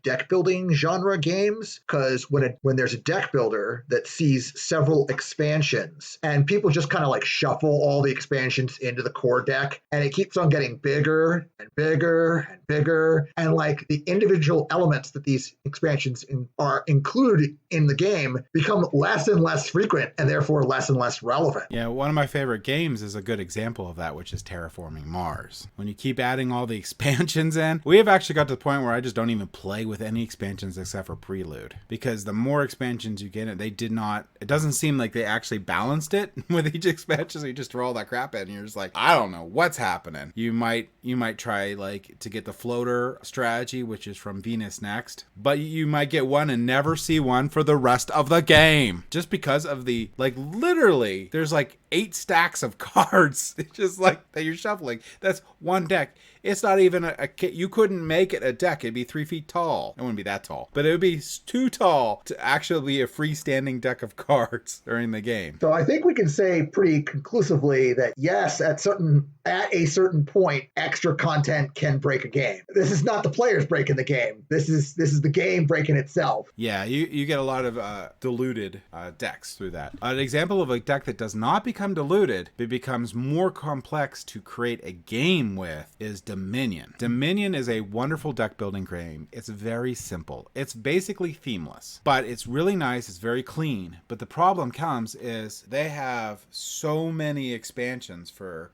[SPEAKER 4] deck building genre games, because when there's a deck builder that sees several expansions, and people just kind of like shuffle all the expansions into the core deck, and it keeps on getting bigger and bigger and bigger, and like the individual elements that these expansions are included in the game become less and less frequent, and therefore less and less relevant.
[SPEAKER 2] Yeah, one of my favorite games is a good example of that, which is Terraforming Mars. When you keep adding all the expansions in, we have actually got to the point where I just don't even play with any expansions except for Prelude, because the more expansions you get, it doesn't seem like they actually balanced it with each expansion, so you just throw all that crap in and you're just like, I don't know what's happening. You might try like to get the floater strategy, which is from Venus Next, but you might get one and never see one for the rest of the game, just because of the, like, literally there's like 8 stacks of cards. It's just like that you're shuffling. That's one deck. It's not even a kit. You couldn't make it a deck. It'd be 3 feet tall. It wouldn't be that tall, but it would be too tall to actually be a freestanding deck of cards during the game.
[SPEAKER 4] So I think we can say pretty conclusively that yes, at a certain point, extra content can break a game. This is not the players breaking the game. This is the game breaking itself.
[SPEAKER 2] Yeah, you get a lot of diluted decks through that. An example of a deck that does not become diluted, but becomes more complex to create a game with, is Dominion. Dominion is a wonderful deck building game. It's very simple. It's basically themeless, but it's really nice. It's very clean. But the problem comes is they have so many expansions for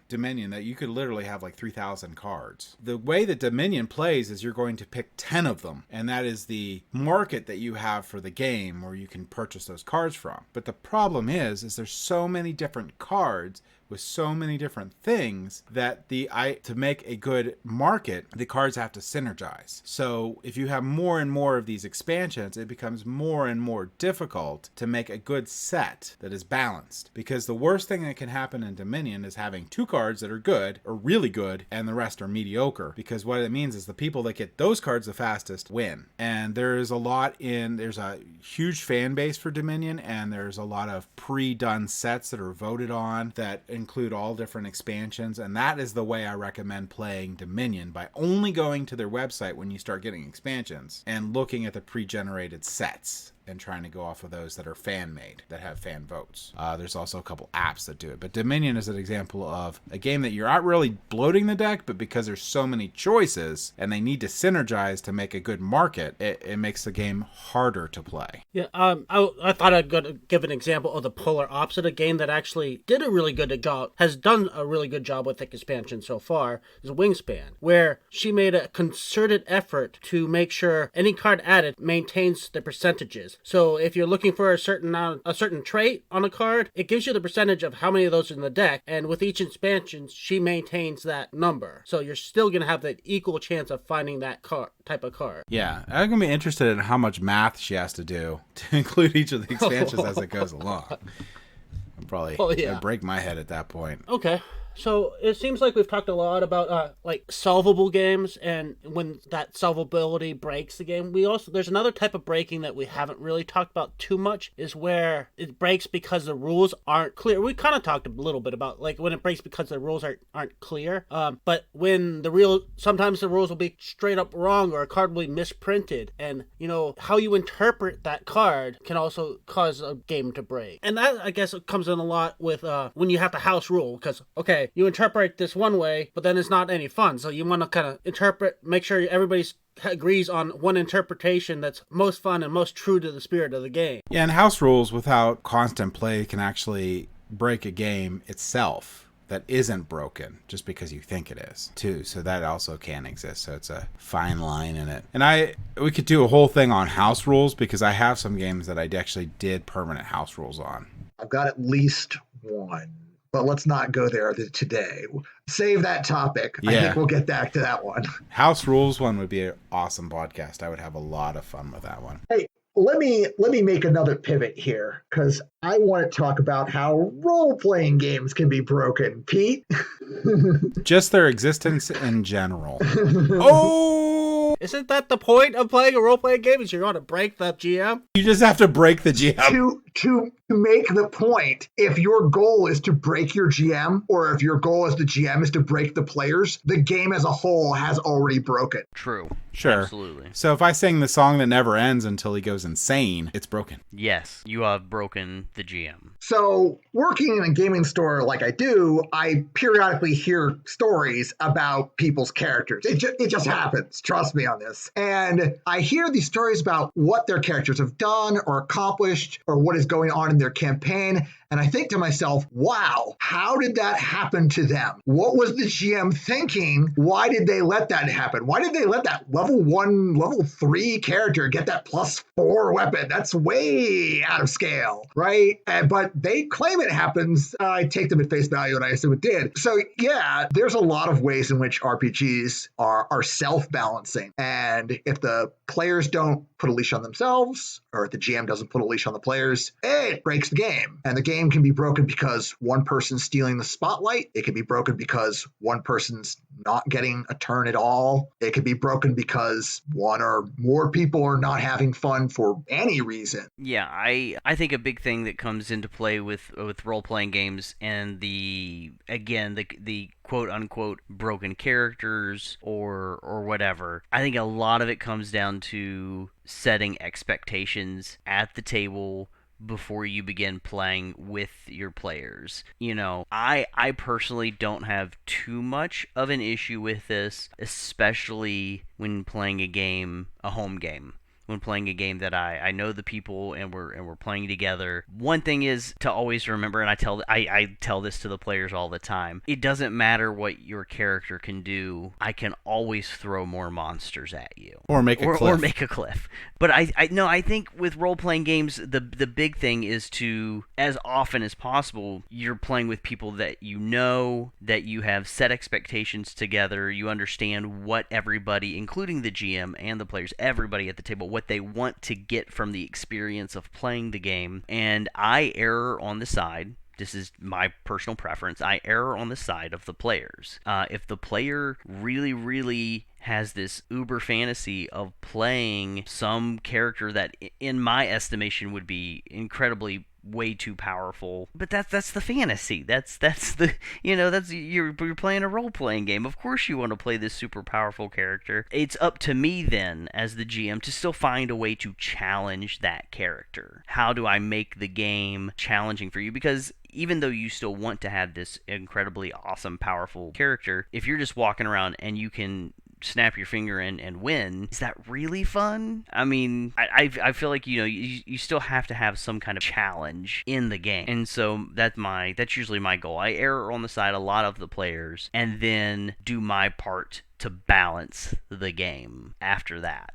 [SPEAKER 2] Dominion that you could literally have like 3,000 cards. The way that Dominion plays is you're going to pick 10 of them, and that is the market that you have for the game where you can purchase those cards from. But the problem is there's so many different cards with so many different things that to make a good market, the cards have to synergize. So if you have more and more of these expansions, it becomes more and more difficult to make a good set that is balanced. Because the worst thing that can happen in Dominion is having 2 cards that are good or really good and the rest are mediocre. Because what it means is the people that get those cards the fastest win. And there's a huge fan base for Dominion, and there's a lot of pre-done sets that are voted on that include all different expansions, and that is the way I recommend playing Dominion, by only going to their website when you start getting expansions and looking at the pre-generated sets and trying to go off of those that are fan-made, that have fan votes. There's also a couple apps that do it. But Dominion is an example of a game that you're not really bloating the deck, but because there's so many choices and they need to synergize to make a good market, it makes the game harder to play.
[SPEAKER 1] Yeah, I thought I'd give an example of the polar opposite, a game that actually did a really good job, has done a really good job with the expansion so far, is Wingspan, where she made a concerted effort to make sure any card added maintains the percentages. So if you're looking for a certain trait on a card, it gives you the percentage of how many of those are in the deck, and with each expansion, she maintains that number. So you're still going to have the equal chance of finding that type of card.
[SPEAKER 2] Yeah, I'm going to be interested in how much math she has to do to include each of the expansions as it goes along. I'll probably break my head at that point.
[SPEAKER 1] Okay. So it seems like we've talked a lot about like solvable games, and when that solvability breaks the game. There's another type of breaking that we haven't really talked about too much, is where it breaks because the rules aren't clear. We kind of talked a little bit about like when it breaks because the rules aren't clear. But when sometimes the rules will be straight up wrong, or a card will be misprinted, and how you interpret that card can also cause a game to break. And that, I guess, comes in a lot with when you have to house rule, because you interpret this one way, but then it's not any fun. So you want to kind of make sure everybody agrees on one interpretation that's most fun and most true to the spirit of the game.
[SPEAKER 2] Yeah, and house rules without constant play can actually break a game itself that isn't broken just because you think it is too. So that also can exist. So it's a fine line in it. And we could do a whole thing on house rules, because I have some games that I actually did permanent house rules on.
[SPEAKER 4] I've got at least one. But let's not go there today. Save that topic. Yeah. I think we'll get back to that one.
[SPEAKER 2] House rules one would be an awesome podcast. I would have a lot of fun with that one.
[SPEAKER 4] Hey, let me make another pivot here, because I want to talk about how role-playing games can be broken. Pete?
[SPEAKER 2] Just their existence in general. Oh!
[SPEAKER 1] Isn't that the point of playing a role-playing game? Is you're going to break the GM?
[SPEAKER 2] You just have to break the GM.
[SPEAKER 4] To make the point, if your goal is to break your GM, or if your goal as the GM is to break the players, the game as a whole has already broken.
[SPEAKER 3] True.
[SPEAKER 2] Sure.
[SPEAKER 3] Absolutely.
[SPEAKER 2] So if I sing the song that never ends until he goes insane, it's broken.
[SPEAKER 3] Yes, you have broken the GM.
[SPEAKER 4] So working in a gaming store like I do, I periodically hear stories about people's characters. It just happens. Trust me on this. And I hear these stories about what their characters have done or accomplished, or what is going on in their campaign. And I think to myself, wow, how did that happen to them? What was the GM thinking? Why did they let that happen? Why did they let that level 1, level 3 character get that +4 weapon? That's way out of scale, right? But they claim it happens. I take them at face value, and I assume it did. So yeah, there's a lot of ways in which RPGs are self-balancing. And if the players don't put a leash on themselves, or if the GM doesn't put a leash on the players, it breaks the game. And the game can be broken because one person's stealing the spotlight. It can be broken because one person's not getting a turn at all. It can be broken because one or more people are not having fun for any reason.
[SPEAKER 3] Yeah, I think a big thing that comes into play with role-playing games, and the quote-unquote broken characters or whatever, I think a lot of it comes down to setting expectations at the table before you begin playing with your players. I personally don't have too much of an issue with this, especially when playing a home game. When playing a game that I know the people and we're playing together. One thing is to always remember, and I tell this to the players all the time, it doesn't matter what your character can do. I can always throw more monsters at you.
[SPEAKER 2] Or make a cliff.
[SPEAKER 3] But I think with role-playing games, the big thing is to, as often as possible, you're playing with people that you know, that you have set expectations together, you understand what everybody, including the GM and the players, everybody at the table, what they want to get from the experience of playing the game. And I err on the side, this is my personal preference, I err on the side of the players. If the player really, really has this uber fantasy of playing some character that, in my estimation, would be incredibly way too powerful. But that's the fantasy. That's the that's you're playing a role-playing game. Of course you want to play this super powerful character. It's up to me then as the GM to still find a way to challenge that character. How do I make the game challenging for you? Because even though you still want to have this incredibly awesome, powerful character, if you're just walking around and you can snap your finger and win, is that really fun? I mean, I feel like you still have to have some kind of challenge in the game, and so that's usually my goal. I err on the side a lot of the players, and then do my part to balance the game after that.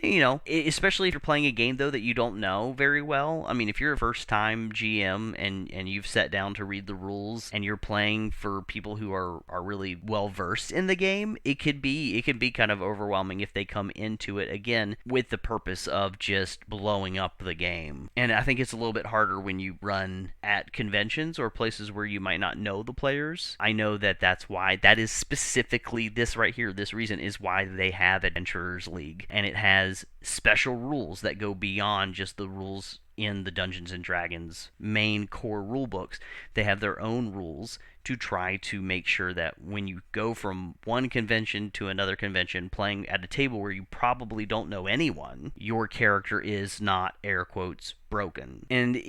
[SPEAKER 3] Especially if you're playing a game, though, that you don't know very well. I mean, if you're a first-time GM and you've sat down to read the rules and you're playing for people who are really well-versed in the game, it could be kind of overwhelming if they come into it, again, with the purpose of just blowing up the game. And I think it's a little bit harder when you run at conventions or places where you might not know the players. I know that's why, that is specifically this right here, this reason is why they have Adventurers League, and it has special rules that go beyond just the rules in the Dungeons and Dragons main core rule books. They have their own rules to try to make sure that when you go from one convention to another convention playing at a table where you probably don't know anyone, your character is not, air quotes, broken. And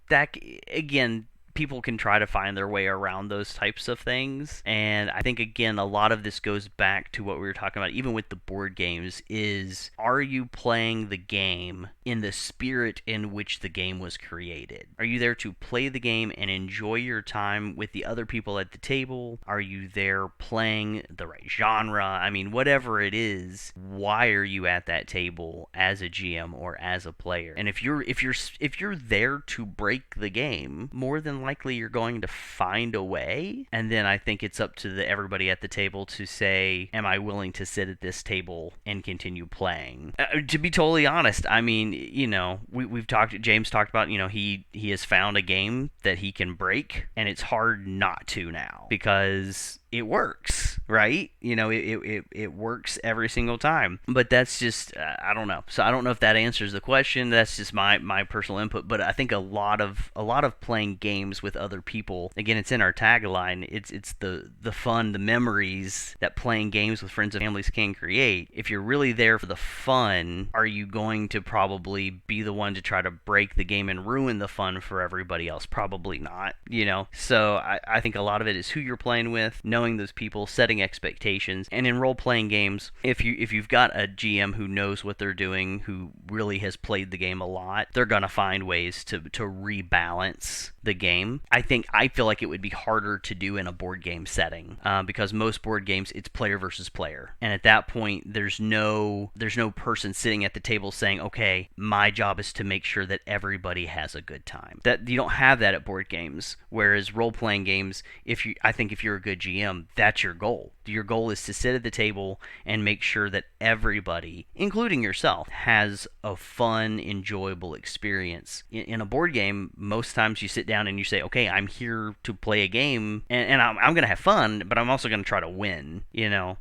[SPEAKER 3] that, again, people can try to find their way around those types of things. And I think, again, a lot of this goes back to what we were talking about, even with the board games, is, are you playing the game in the spirit in which the game was created? Are you there to play the game and enjoy your time with the other people at the table? Are you there playing the right genre? I mean, whatever it is, why are you at that table as a GM or as a player? And if you're there to break the game, more than likely you're going to find a way. And then I think it's up to everybody at the table to say, am I willing to sit at this table and continue playing? To be totally honest, I mean, James talked about, he has found a game that he can break, and it's hard not to now because it works, right? It works every single time. But that's just, I don't know. So I don't know if that answers the question. That's just my personal input. But I think a lot of playing games with other people, again, it's in our tagline, it's the fun, the memories that playing games with friends and families can create. If you're really there for the fun, are you going to probably be the one to try to break the game and ruin the fun for everybody else? Probably not, So I think a lot of it is who you're playing with, knowing those people, setting expectations. And in role-playing games, if you've got a GM who knows what they're doing, who really has played the game a lot, they're going to find ways to rebalance the game. I feel like it would be harder to do in a board game setting because most board games, it's player versus player. And at that point, there's no person sitting at the table saying, okay, my job is to make sure that everybody has a good time. That you don't have that at board games. Whereas role-playing games, I think if you're a good GM, that's your goal. Your goal is to sit at the table and make sure that everybody, including yourself, has a fun, enjoyable experience. In a board game, most times you sit down and you say, okay, I'm here to play a game, and I'm going to have fun, but I'm also going to try to win,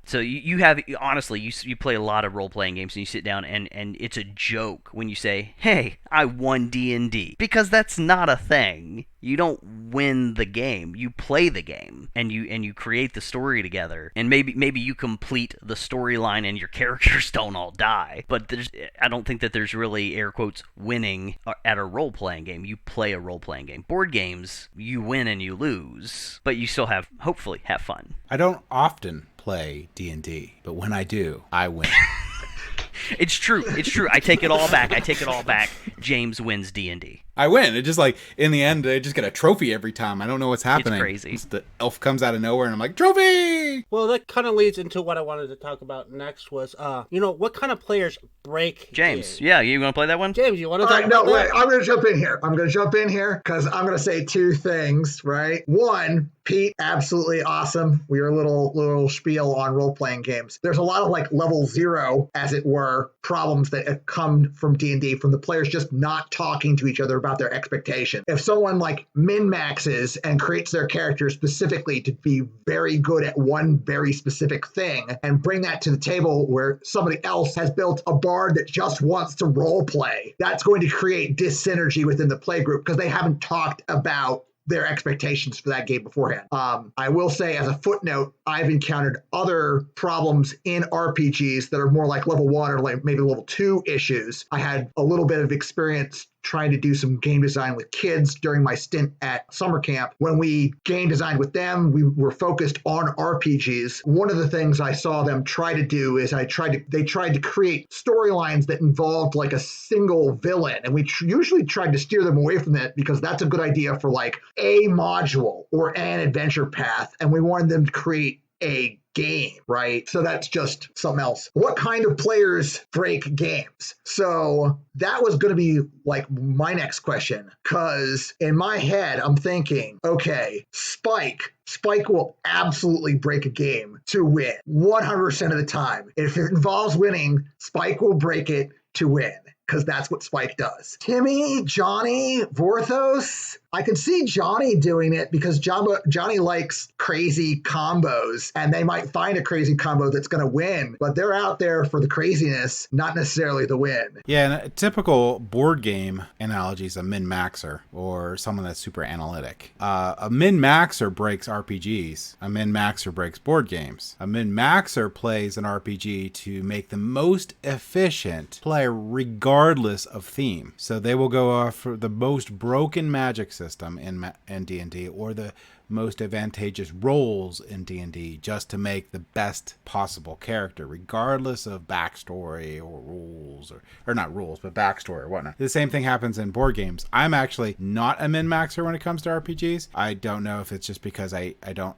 [SPEAKER 3] So you have, honestly, you play a lot of role-playing games, and you sit down, and it's a joke when you say, hey, I won D&D, because that's not a thing. You don't win the game. You play the game, and you create the story together. And maybe you complete the storyline and your characters don't all die. But I don't think that there's really, air quotes, winning at a role-playing game. You play a role-playing game. Board games, you win and you lose, but you still hopefully have fun.
[SPEAKER 2] I don't often play D&D, but when I do, I win.
[SPEAKER 3] It's true. I take it all back. James wins D&D.
[SPEAKER 2] I win. It just in the end, I just get a trophy every time. I don't know what's happening.
[SPEAKER 3] It's crazy.
[SPEAKER 2] The elf comes out of nowhere and I'm like, trophy!
[SPEAKER 1] Well, that kind of leads into what I wanted to talk about next was, what kind of players break
[SPEAKER 3] James,
[SPEAKER 1] games?
[SPEAKER 3] yeah, you want to play that one?
[SPEAKER 1] James, you want to talk about that?
[SPEAKER 4] No, wait, I'm going to jump in here because I'm going to say two things, right? One, Pete, absolutely awesome. We were a little spiel on role-playing games. There's a lot of level 0, as it were, problems that come from D&D, from the players just not talking to each other about their expectation. If someone min-maxes and creates their character specifically to be very good at one one very specific thing and bring that to the table where somebody else has built a bard that just wants to role play. That's going to create dyssynergy within the play group because they haven't talked about their expectations for that game beforehand. I will say as a footnote, I've encountered other problems in RPGs that are more like level 1 or like maybe level 2 issues. I had a little bit of experience trying to do some game design with kids during my stint at summer camp. When we game designed with them, we were focused on RPGs. One of the things I saw them try to do is they tried to create storylines that involved like a single villain. And we usually tried to steer them away from it because that's a good idea for like a module or an adventure path. And we wanted them to create a game, right? So that's just something else. What kind of players break games? So that was going to be like my next question, because in my head, I'm thinking, okay, Spike will absolutely break a game to win 100% of the time. If it involves winning, Spike will break it to win, because that's what Spike does. Timmy, Johnny, Vorthos, I can see Johnny doing it because Johnny likes crazy combos, and they might find a crazy combo that's going to win, but they're out there for the craziness, not necessarily the win.
[SPEAKER 2] Yeah, and a typical board game analogy is a min-maxer or someone that's super analytic. A min-maxer breaks RPGs. A min-maxer breaks board games. A min-maxer plays an RPG to make the most efficient play regardless of theme. So they will go for the most broken magic system in D&D or the most advantageous roles in D&D just to make the best possible character, regardless of backstory or rules, or not rules, but backstory or whatnot. The same thing happens in board games. I'm actually not a min-maxer when it comes to RPGs. I don't know if it's just because I'm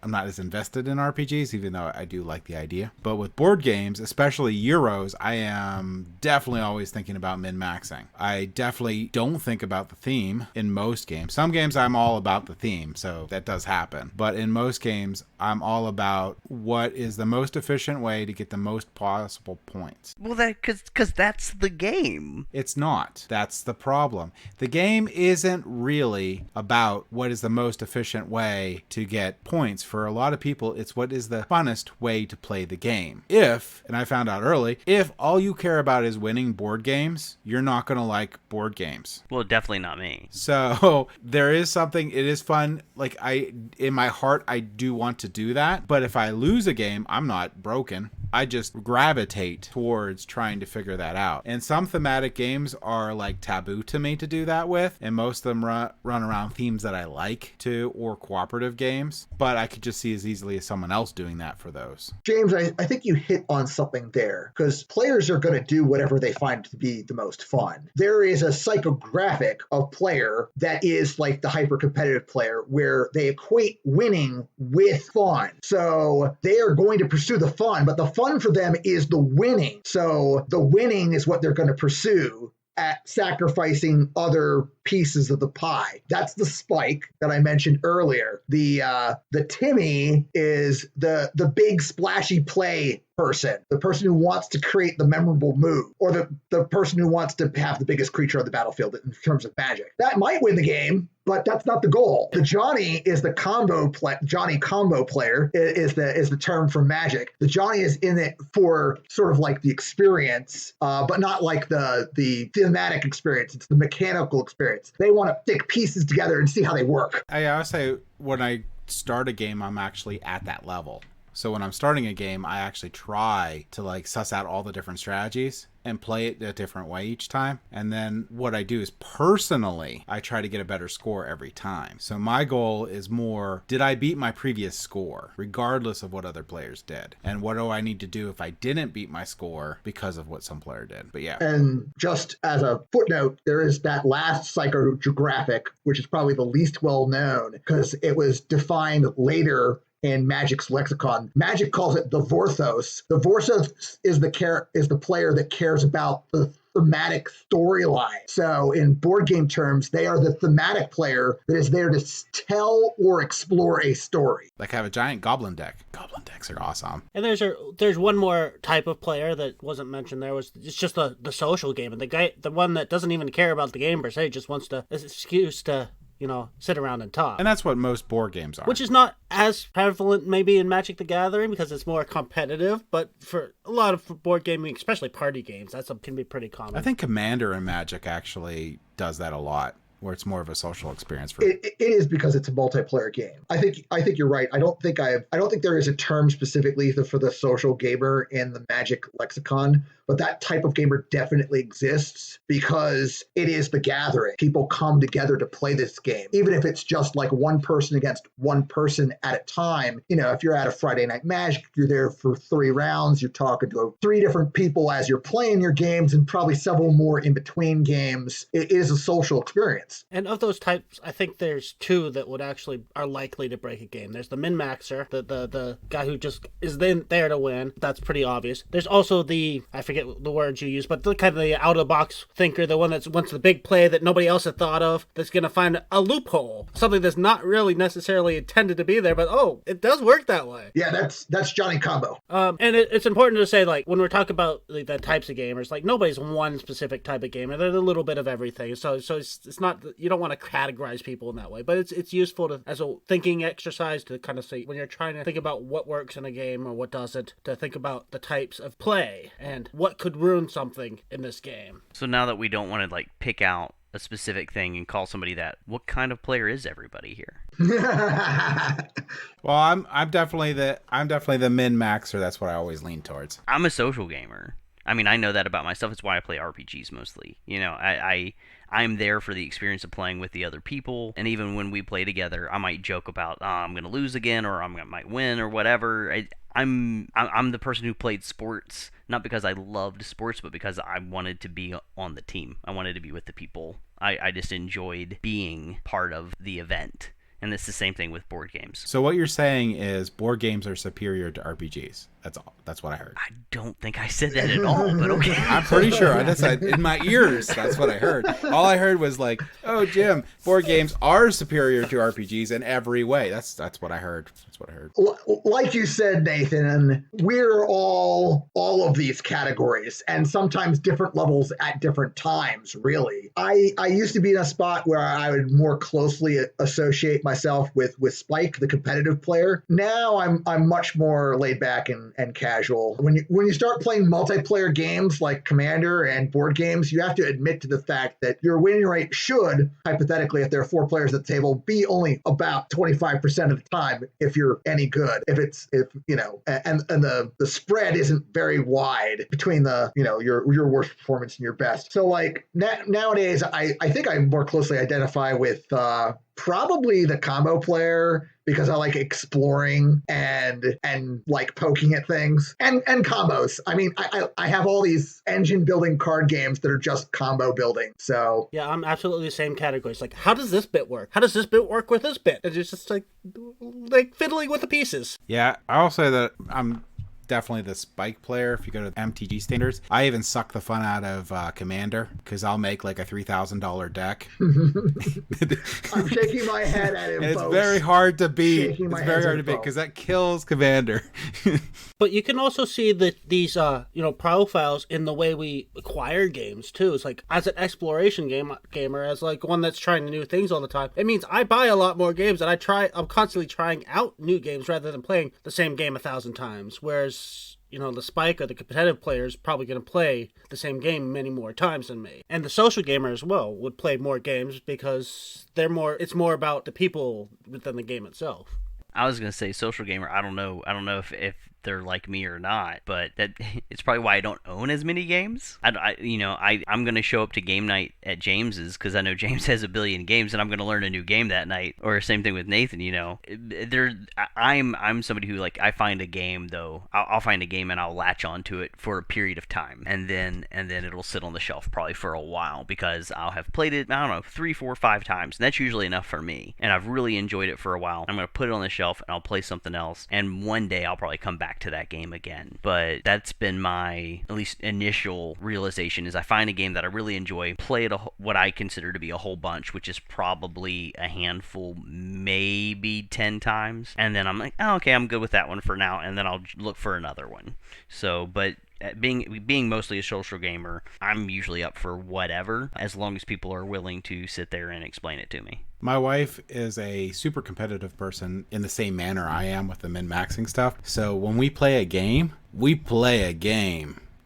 [SPEAKER 2] not as invested in RPGs, even though I do like the idea. But with board games, especially Euros, I am definitely always thinking about min-maxing. I definitely don't think about the theme in most games. Some games I'm all about the theme, so that does happen. But in most games, I'm all about what is the most efficient way to get the most possible points.
[SPEAKER 3] Well, because that's the game.
[SPEAKER 2] It's not. That's the problem. The game isn't really about what is the most efficient way to get points. For a lot of people, it's what is the funnest way to play the game. And I found out early, if all you care about is winning board games, you're not going to like board games.
[SPEAKER 3] Well, definitely not me.
[SPEAKER 2] So there is something, it is fun. Like in my heart, I do want to do that. But if I lose a game, I'm not broken. I just gravitate towards trying to figure that out. And some thematic games are like taboo to me to do that with. And most of them run around themes that I like to, or cooperative games. But I could just see as easily as someone else doing that for those.
[SPEAKER 4] James, I think you hit on something there, because players are going to do whatever they find to be the most fun. There is a psychographic of player that is like the hyper-competitive player, where they equate winning with fun. So they are going to pursue the fun, but the fun for them is the winning. So the winning is what they're going to pursue at sacrificing other pieces of the pie. That's the Spike that I mentioned earlier. The Timmy is the big splashy play person, the person who wants to create the memorable move, or the person who wants to have the biggest creature on the battlefield in terms of magic. That might win the game, but that's not the goal. The Johnny is the Johnny combo player is the term for Magic. The Johnny is in it for sort of like the experience, but not like the thematic experience. It's the mechanical experience. They want to stick pieces together and see how they work.
[SPEAKER 2] I always say when I start a game, I'm actually at that level. So when I'm starting a game, I actually try to like suss out all the different strategies and play it a different way each time. And then what I do is personally, I try to get a better score every time. So my goal is more, did I beat my previous score, regardless of what other players did? And what do I need to do if I didn't beat my score because of what some player did? But yeah.
[SPEAKER 4] And just as a footnote, there is that last psychographic, which is probably the least well known because it was defined later in Magic's lexicon. Magic calls it the Vorthos. The Vorthos is the player that cares about the thematic storyline. So in board game terms, they are the thematic player that is there to tell or explore a story.
[SPEAKER 2] Like have a giant goblin deck. Goblin decks are awesome.
[SPEAKER 1] And there's one more type of player that wasn't mentioned there. It's just the social game, and the one that doesn't even care about the game per se, just wants to an excuse to sit around and talk.
[SPEAKER 2] And that's what most board games are.
[SPEAKER 1] Which is not as prevalent maybe in Magic the Gathering because it's more competitive, but for a lot of board gaming, especially party games, can be pretty common.
[SPEAKER 2] I think Commander in Magic actually does that a lot, where it's more of a social experience for
[SPEAKER 4] it is because it's a multiplayer game. I think you're right. I don't think there is a term specifically for the social gamer in the Magic lexicon, but that type of gamer definitely exists because it is the gathering. People come together to play this game, even if it's just like one person against one person at a time. If you're at a Friday Night Magic, you're there for 3 rounds, you're talking to 3 different people as you're playing your games and probably several more in between games. It is a social experience.
[SPEAKER 1] And of those types, I think there's 2 that are likely to break a game. There's the min-maxer, the guy who just is there to win. That's pretty obvious. There's also I forget the words you use, but the kind of the out-of-the-box thinker, the one that wants the big play that nobody else had thought of, that's going to find a loophole, something that's not really necessarily intended to be there, but it does work that way.
[SPEAKER 4] Yeah, that's Johnny Combo.
[SPEAKER 1] And it's important to say, like, when we're talking about the types of gamers, like, nobody's one specific type of gamer. There's a little bit of everything. So it's not, you don't want to categorize people in that way, but it's useful as a thinking exercise to kind of say, when you're trying to think about what works in a game or what doesn't, to think about the types of play and what could ruin something in this game.
[SPEAKER 3] So now that we don't want to pick out a specific thing and call somebody that, what kind of player is everybody here?
[SPEAKER 2] Well, I'm definitely the min-maxer. That's what I always lean towards.
[SPEAKER 3] I'm a social gamer. I mean, I know that about myself. It's why I play RPGs mostly. I'm there for the experience of playing with the other people, and even when we play together, I might joke about, I'm going to lose again, or might win, or whatever. I'm the person who played sports, not because I loved sports, but because I wanted to be on the team. I wanted to be with the people. I just enjoyed being part of the event. And it's the same thing with board games.
[SPEAKER 2] So what you're saying is board games are superior to RPGs. That's all. That's what I heard.
[SPEAKER 3] I don't think I said that at all, but okay.
[SPEAKER 2] I'm pretty sure. That's in my ears. That's what I heard. All I heard was like, "Oh, Jim, board games are superior to RPGs in every way." That's what I heard. That's what I heard.
[SPEAKER 4] Like you said, Nathan, we're all of these categories, and sometimes different levels at different times. Really, I used to be in a spot where I would more closely associate myself with Spike, the competitive player. Now I'm much more laid back and casual. When you start playing multiplayer games like Commander and board games, you have to admit to the fact that your win rate should, hypothetically, if there are 4 players at the table, be only about 25% of the time if you're any good. And the spread isn't very wide between your worst performance and your best. So nowadays, I think I more closely identify with probably the combo player, because I like exploring and like poking at things and combos. I mean, I have all these engine building card games that are just combo building. So
[SPEAKER 1] yeah, I'm absolutely the same category. It's like, how does this bit work? How does this bit work with this bit? And it's just like fiddling with the pieces.
[SPEAKER 2] Yeah, I'll say that I'm definitely the Spike player. If you go to MTG standards, I even suck the fun out of Commander, because I'll make like a $3,000 deck.
[SPEAKER 4] I'm shaking my head at him.
[SPEAKER 2] It's very hard to beat. It's very hard to beat because that kills Commander.
[SPEAKER 1] But you can also see these profiles in the way we acquire games too. It's like, as an exploration gamer, as like one that's trying new things all the time, it means I buy a lot more games and I'm constantly trying out new games rather than playing the same game 1,000 times. Whereas the Spike or the competitive player is probably going to play the same game many more times than me. And the social gamer as well would play more games because it's more about the people than the game itself.
[SPEAKER 3] I was going to say social gamer. I don't know if they're like me or not, but that it's probably why I don't own as many games. I'm going to show up to game night at James's because I know James has a billion games, and I'm going to learn a new game that night. Or same thing with Nathan. I'm somebody who, like, I find a game though. I'll find a game and I'll latch onto it for a period of time, and then it'll sit on the shelf probably for a while because I'll have played it, I don't know, 3, 4, 5 times, and that's usually enough for me. And I've really enjoyed it for a while. I'm going to put it on the shelf and I'll play something else, and one day I'll probably come back to that game again. But that's been my at least initial realization, is I find a game that I really enjoy, play it what I consider to be a whole bunch, which is probably a handful, maybe 10 times, and then I'm like, oh, okay, I'm good with that one for now, and then I'll look for another one. So, but being mostly a social gamer, I'm usually up for whatever, as long as people are willing to sit there and explain it to me.
[SPEAKER 2] My wife is a super competitive person in the same manner I am with the min-maxing stuff. So when we play a game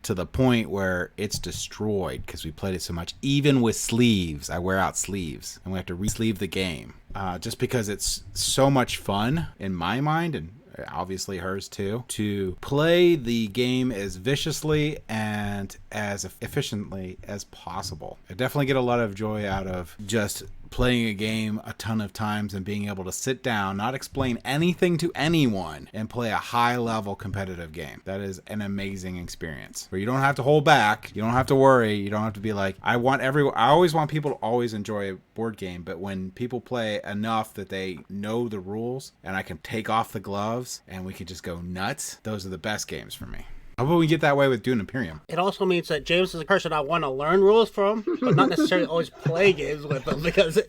[SPEAKER 2] to the point where it's destroyed because we played it so much. Even with sleeves, I wear out sleeves, and we have to re-sleeve the game just because it's so much fun in my mind, and obviously hers too, to play the game as viciously and as efficiently as possible. I definitely get a lot of joy out of just playing a game a ton of times and being able to sit down, not explain anything to anyone, and play a high-level competitive game. That is an amazing experience where you don't have to hold back, you don't have to worry, you don't have to be like, I always want people to always enjoy a board game, but when people play enough that they know the rules and I can take off the gloves and we can just go nuts, those are the best games for me. How about we get that way with Dune Imperium?
[SPEAKER 1] It also means that James is a person I want to learn rules from, but not necessarily always play games with him, because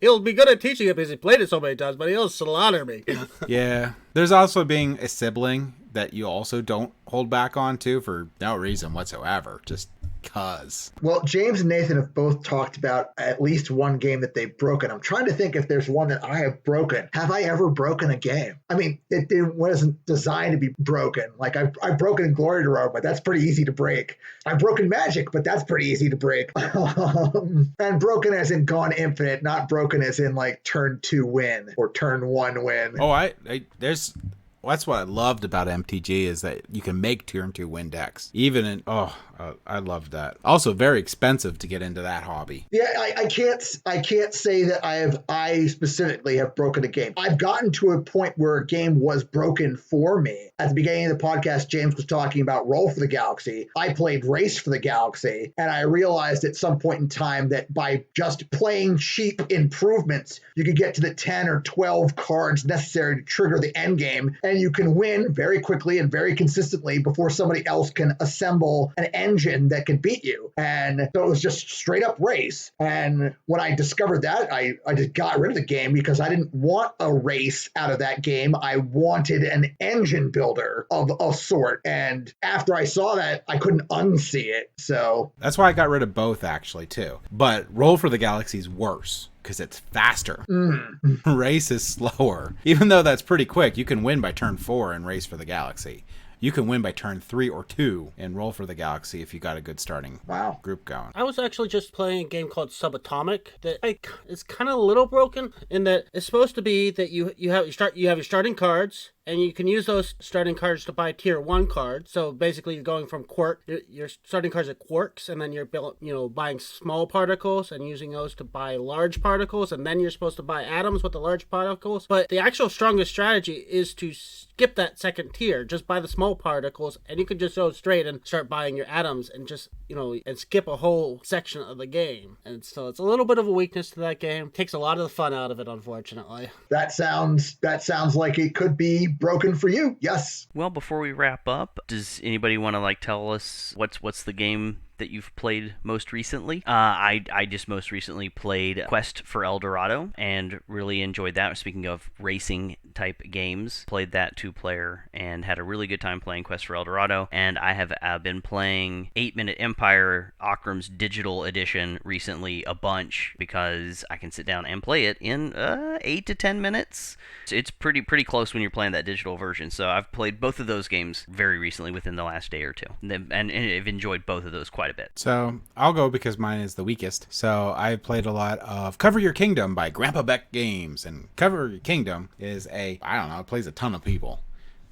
[SPEAKER 1] he'll be good at teaching it because he played it so many times, but he'll slaughter me.
[SPEAKER 2] Yeah. There's also being a sibling that you also don't hold back on to for no reason whatsoever. Just cuz.
[SPEAKER 4] Well, James and Nathan have both talked about at least one game that they've broken. I'm trying to think if there's one that I have broken. Have I ever broken a game? I mean, it wasn't designed to be broken. Like, I've broken in Glory to Row, but that's pretty easy to break. I've broken Magic, but that's pretty easy to break. And broken as in gone infinite, not broken as in like turn 2 win or turn 1 win.
[SPEAKER 2] Oh, that's what I loved about MTG is that you can make turn 2 win decks. Even in, I loved that. Also very expensive to get into that hobby.
[SPEAKER 4] Yeah, I can't say that I specifically have broken a game. I've gotten to a point where a game was broken for me. At the beginning of the podcast, James was talking about Roll for the Galaxy. I played Race for the Galaxy, and I realized at some point in time that by just playing cheap improvements, you could get to the 10 or 12 cards necessary to trigger the end game, and you can win very quickly and very consistently before somebody else can assemble an engine that can beat you. And so it was just straight up race. And when I discovered that, I just got rid of the game because I didn't want a race out of that game. I wanted an engine builder of a sort. And after I saw that, I couldn't unsee it. So
[SPEAKER 2] that's why I got rid of both actually too. But Roll for the Galaxy is worse because it's faster. Race is slower. Even though that's pretty quick, you can win by turn 4 in Race for the Galaxy. You can win by turn 3 or 2 and Roll for the Galaxy if you got a good starting group going.
[SPEAKER 1] I was actually just playing a game called Subatomic that it's kind of a little broken in that it's supposed to be that you have your starting cards, and you can use those starting cards to buy tier 1 cards. So basically you're going from your starting cards at quarks, and then you're buying small particles and using those to buy large particles, and then you're supposed to buy atoms with the large particles. But the actual strongest strategy is to skip that second tier, just buy the small particles, and you can just go straight and start buying your atoms and just, and skip a whole section of the game. And so it's a little bit of a weakness to that game. Takes a lot of the fun out of it, unfortunately.
[SPEAKER 4] That sounds like it could be broken for you. Yes.
[SPEAKER 3] Well, before we wrap up, does anybody want to tell us what's the game that you've played most recently? I just most recently played Quest for El Dorado and really enjoyed that. Speaking of racing type games, played that 2-player and had a really good time playing Quest for El Dorado. And I have been playing 8-Minute Empire Okram's digital edition recently a bunch because I can sit down and play it in 8 to 10 minutes. It's pretty close when you're playing that digital version. So I've played both of those games very recently within the last day or two, and I've enjoyed both of those quite a bit.
[SPEAKER 2] So I'll go because mine is the weakest. So I played a lot of Cover Your Kingdom by Grandpa Beck Games, and Cover Your Kingdom is it plays a ton of people,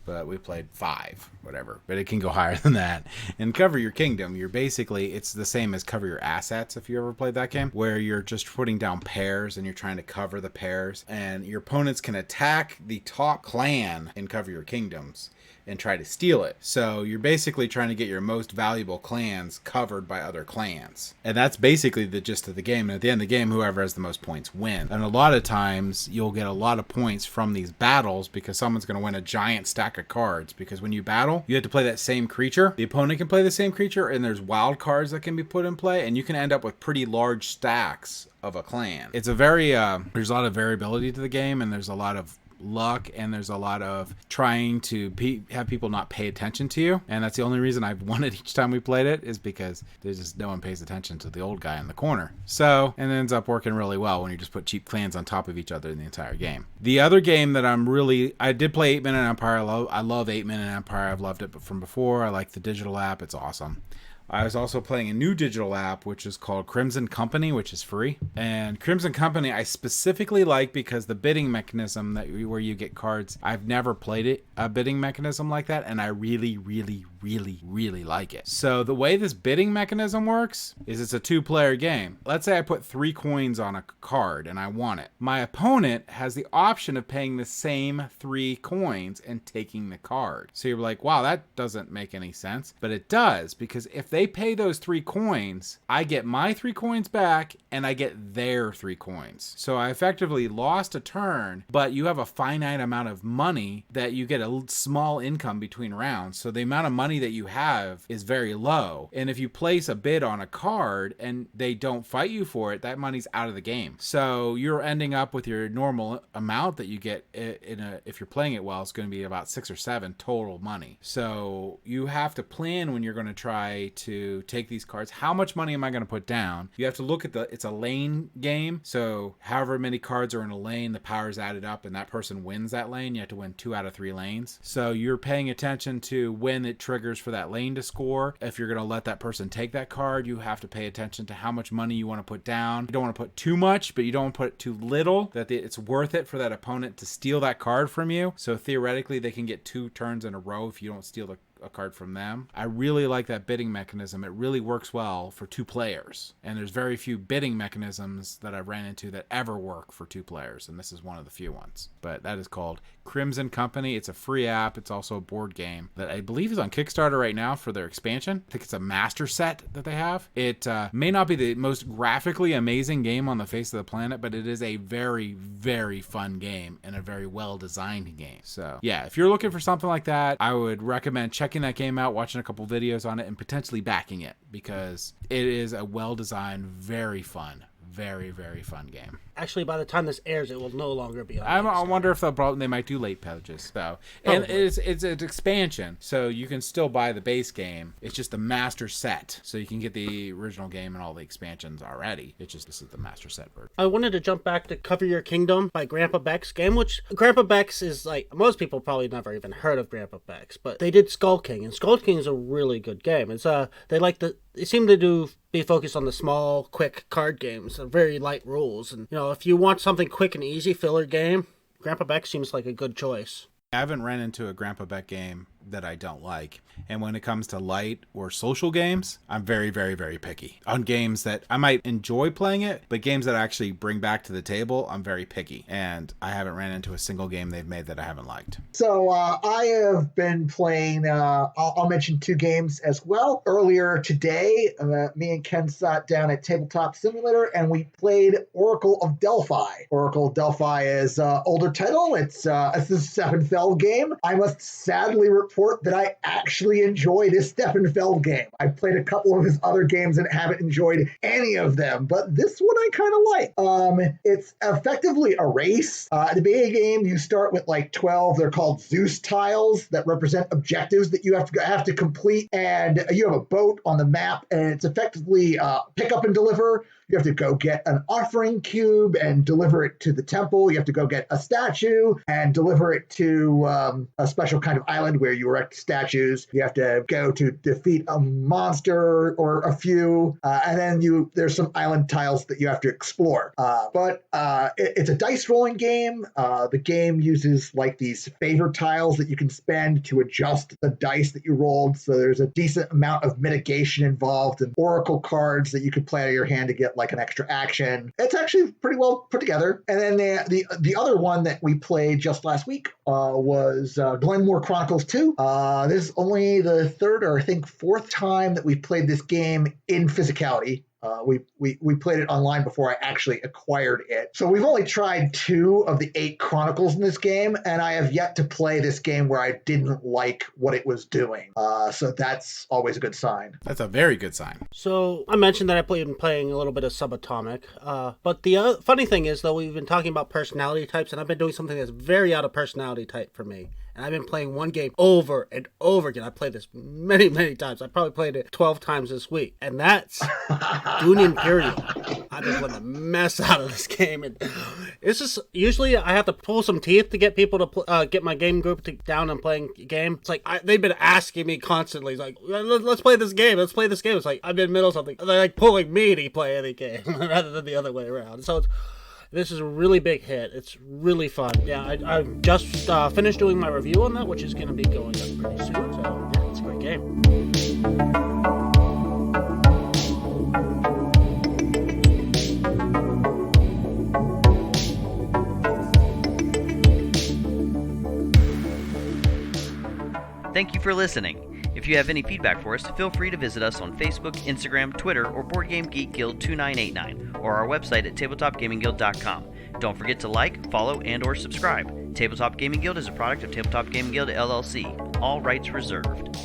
[SPEAKER 2] but we played 5, whatever, but it can go higher than that. In Cover Your Kingdom, it's the same as Cover Your Assets, if you ever played that game, where you're just putting down pairs and you're trying to cover the pairs, and your opponents can attack the top clan in Cover Your Kingdoms and try to steal it. So you're basically trying to get your most valuable clans covered by other clans. And that's basically the gist of the game. And at the end of the game, whoever has the most points wins. And a lot of times, you'll get a lot of points from these battles because someone's going to win a giant stack of cards. Because when you battle, you have to play that same creature. The opponent can play the same creature, and there's wild cards that can be put in play, and you can end up with pretty large stacks of a clan. It's a very, there's a lot of variability to the game, and there's a lot of luck, and there's a lot of trying to have people not pay attention to you. And that's the only reason I've won it each time we played it, is because there's just no one pays attention to the old guy in the corner. So, and it ends up working really well when you just put cheap clans on top of each other in the entire game. The other game that I did play 8 Minute Empire. I love 8 Minute Empire. I've loved it from before. I like the digital app. It's awesome. I was also playing a new digital app, which is called Crimson Company, which is free. And Crimson Company I specifically like because the bidding mechanism where you get cards, I've never played a bidding mechanism like that, and I really, really, really, really like it. So the way this bidding mechanism works is it's a 2-player game. Let's say I put 3 coins on a card and I want it. My opponent has the option of paying the same 3 coins and taking the card. So you're like, wow, that doesn't make any sense. But it does, because if they pay those 3 coins, I get my 3 coins back and I get their 3 coins. So I effectively lost a turn, but you have a finite amount of money that you get a small income between rounds. So the amount of money that you have is very low. And if you place a bid on a card and they don't fight you for it, that money's out of the game. So you're ending up with your normal amount that you get if you're playing it well, it's going to be about 6 or 7 total money. So you have to plan when you're going to try to take these cards. How much money am I going to put down? You have to look at it's a lane game. So however many cards are in a lane, the power's added up and that person wins that lane. You have to win 2 out of 3 lanes. So you're paying attention to when it triggers for that lane to score. If you're going to let that person take that card, you have to pay attention to how much money you want to put down. You don't want to put too much, but you don't want to put too little, that it's worth it for that opponent to steal that card from you. So theoretically, they can get 2 turns in a row if you don't steal a card from them. I really like that bidding mechanism. It really works well for 2 players. And there's very few bidding mechanisms that I've ran into that ever work for 2 players. And this is one of the few ones. But that is called Crimson Company. It's a free app. It's also a board game that I believe is on Kickstarter right now for their expansion. I think it's a master set that they have. It may not be the most graphically amazing game on the face of the planet, but it is a very, very fun game and a very well-designed game. So yeah, if you're looking for something like that, I would recommend checking that game out, watching a couple videos on it, and potentially backing it, because it is a well-designed, very fun, very, very fun game.
[SPEAKER 1] Actually, by the time this airs, it will no longer be on
[SPEAKER 2] I wonder if they might do late packages. So, and it's an expansion, so you can still buy the base game. It's just the master set, so you can get the original game and all the expansions already. It's just this is the master set version.
[SPEAKER 1] I wanted to jump back to Cover Your Kingdom by Grandpa Beck's game, which Grandpa Beck's is like, most people probably never even heard of Grandpa Beck's, but they did Skull King, and Skull King is a really good game. It's they seem to be focused on the small, quick card games, very light rules, and if you want something quick and easy filler game, Grandpa Beck seems like a good choice.
[SPEAKER 2] I haven't ran into a Grandpa Beck game that I don't like. And when it comes to light or social games, I'm very, very, very picky. On games that I might enjoy playing it, but games that I actually bring back to the table, I'm very picky. And I haven't ran into a single game they've made that I haven't liked.
[SPEAKER 4] So I have been playing, I'll mention 2 games as well. Earlier today, me and Ken sat down at Tabletop Simulator and we played Oracle of Delphi. Oracle of Delphi is an older title. It's a Stefan Feld game. I must sadly report that I actually enjoy this Stefan Feld game. I've played a couple of his other games and haven't enjoyed any of them, but this one I kind of like. It's effectively a race. At the beginning of the game, you start with like 12. They're called Zeus tiles that represent objectives that you have to complete, and you have a boat on the map, and it's effectively pick up and deliver. You have to go get an offering cube and deliver it to the temple. You have to go get a statue and deliver it to a special kind of island where you erect statues. You have to go to defeat a monster or a few, and then there's some island tiles that you have to explore. But it's a dice rolling game. The game uses like these favor tiles that you can spend to adjust the dice that you rolled. So there's a decent amount of mitigation involved, and oracle cards that you can play out of your hand to get like an extra action. It's actually pretty well put together. And then the other one that we played just last week was Glenmore Chronicles 2. This is only the 3rd or I think 4th time that we've played this game in physicality. We played it online before I actually acquired it. So we've only tried 2 of the 8 Chronicles in this game, and I have yet to play this game where I didn't like what it was doing. So that's always a good sign.
[SPEAKER 2] That's a very good sign.
[SPEAKER 1] So I mentioned that I've been playing a little bit of Subatomic, but the funny thing is, though, we've been talking about personality types, and I've been doing something that's very out of personality type for me. And I've been playing one game over and over again. I've played this many, many times. I probably played it 12 times this week. And that's Dune Imperial. I've been playing the mess out of this game. And it's just, usually I have to pull some teeth to get people to get my game group down and playing a game. It's like, they've been asking me constantly. It's like, let's play this game. Let's play this game. It's like, I'm in the middle of something. They're like pulling me to play any game rather than the other way around. So this is a really big hit. It's really fun. Yeah, I just finished doing my review on that, which is going to be going up pretty soon. So, yeah, it's a great game.
[SPEAKER 3] Thank you for listening. If you have any feedback for us, feel free to visit us on Facebook, Instagram, Twitter, or Board Game Geek Guild 2989, or our website at tabletopgamingguild.com. Don't forget to like, follow, and or subscribe. Tabletop Gaming Guild is a product of Tabletop Gaming Guild LLC. All rights reserved.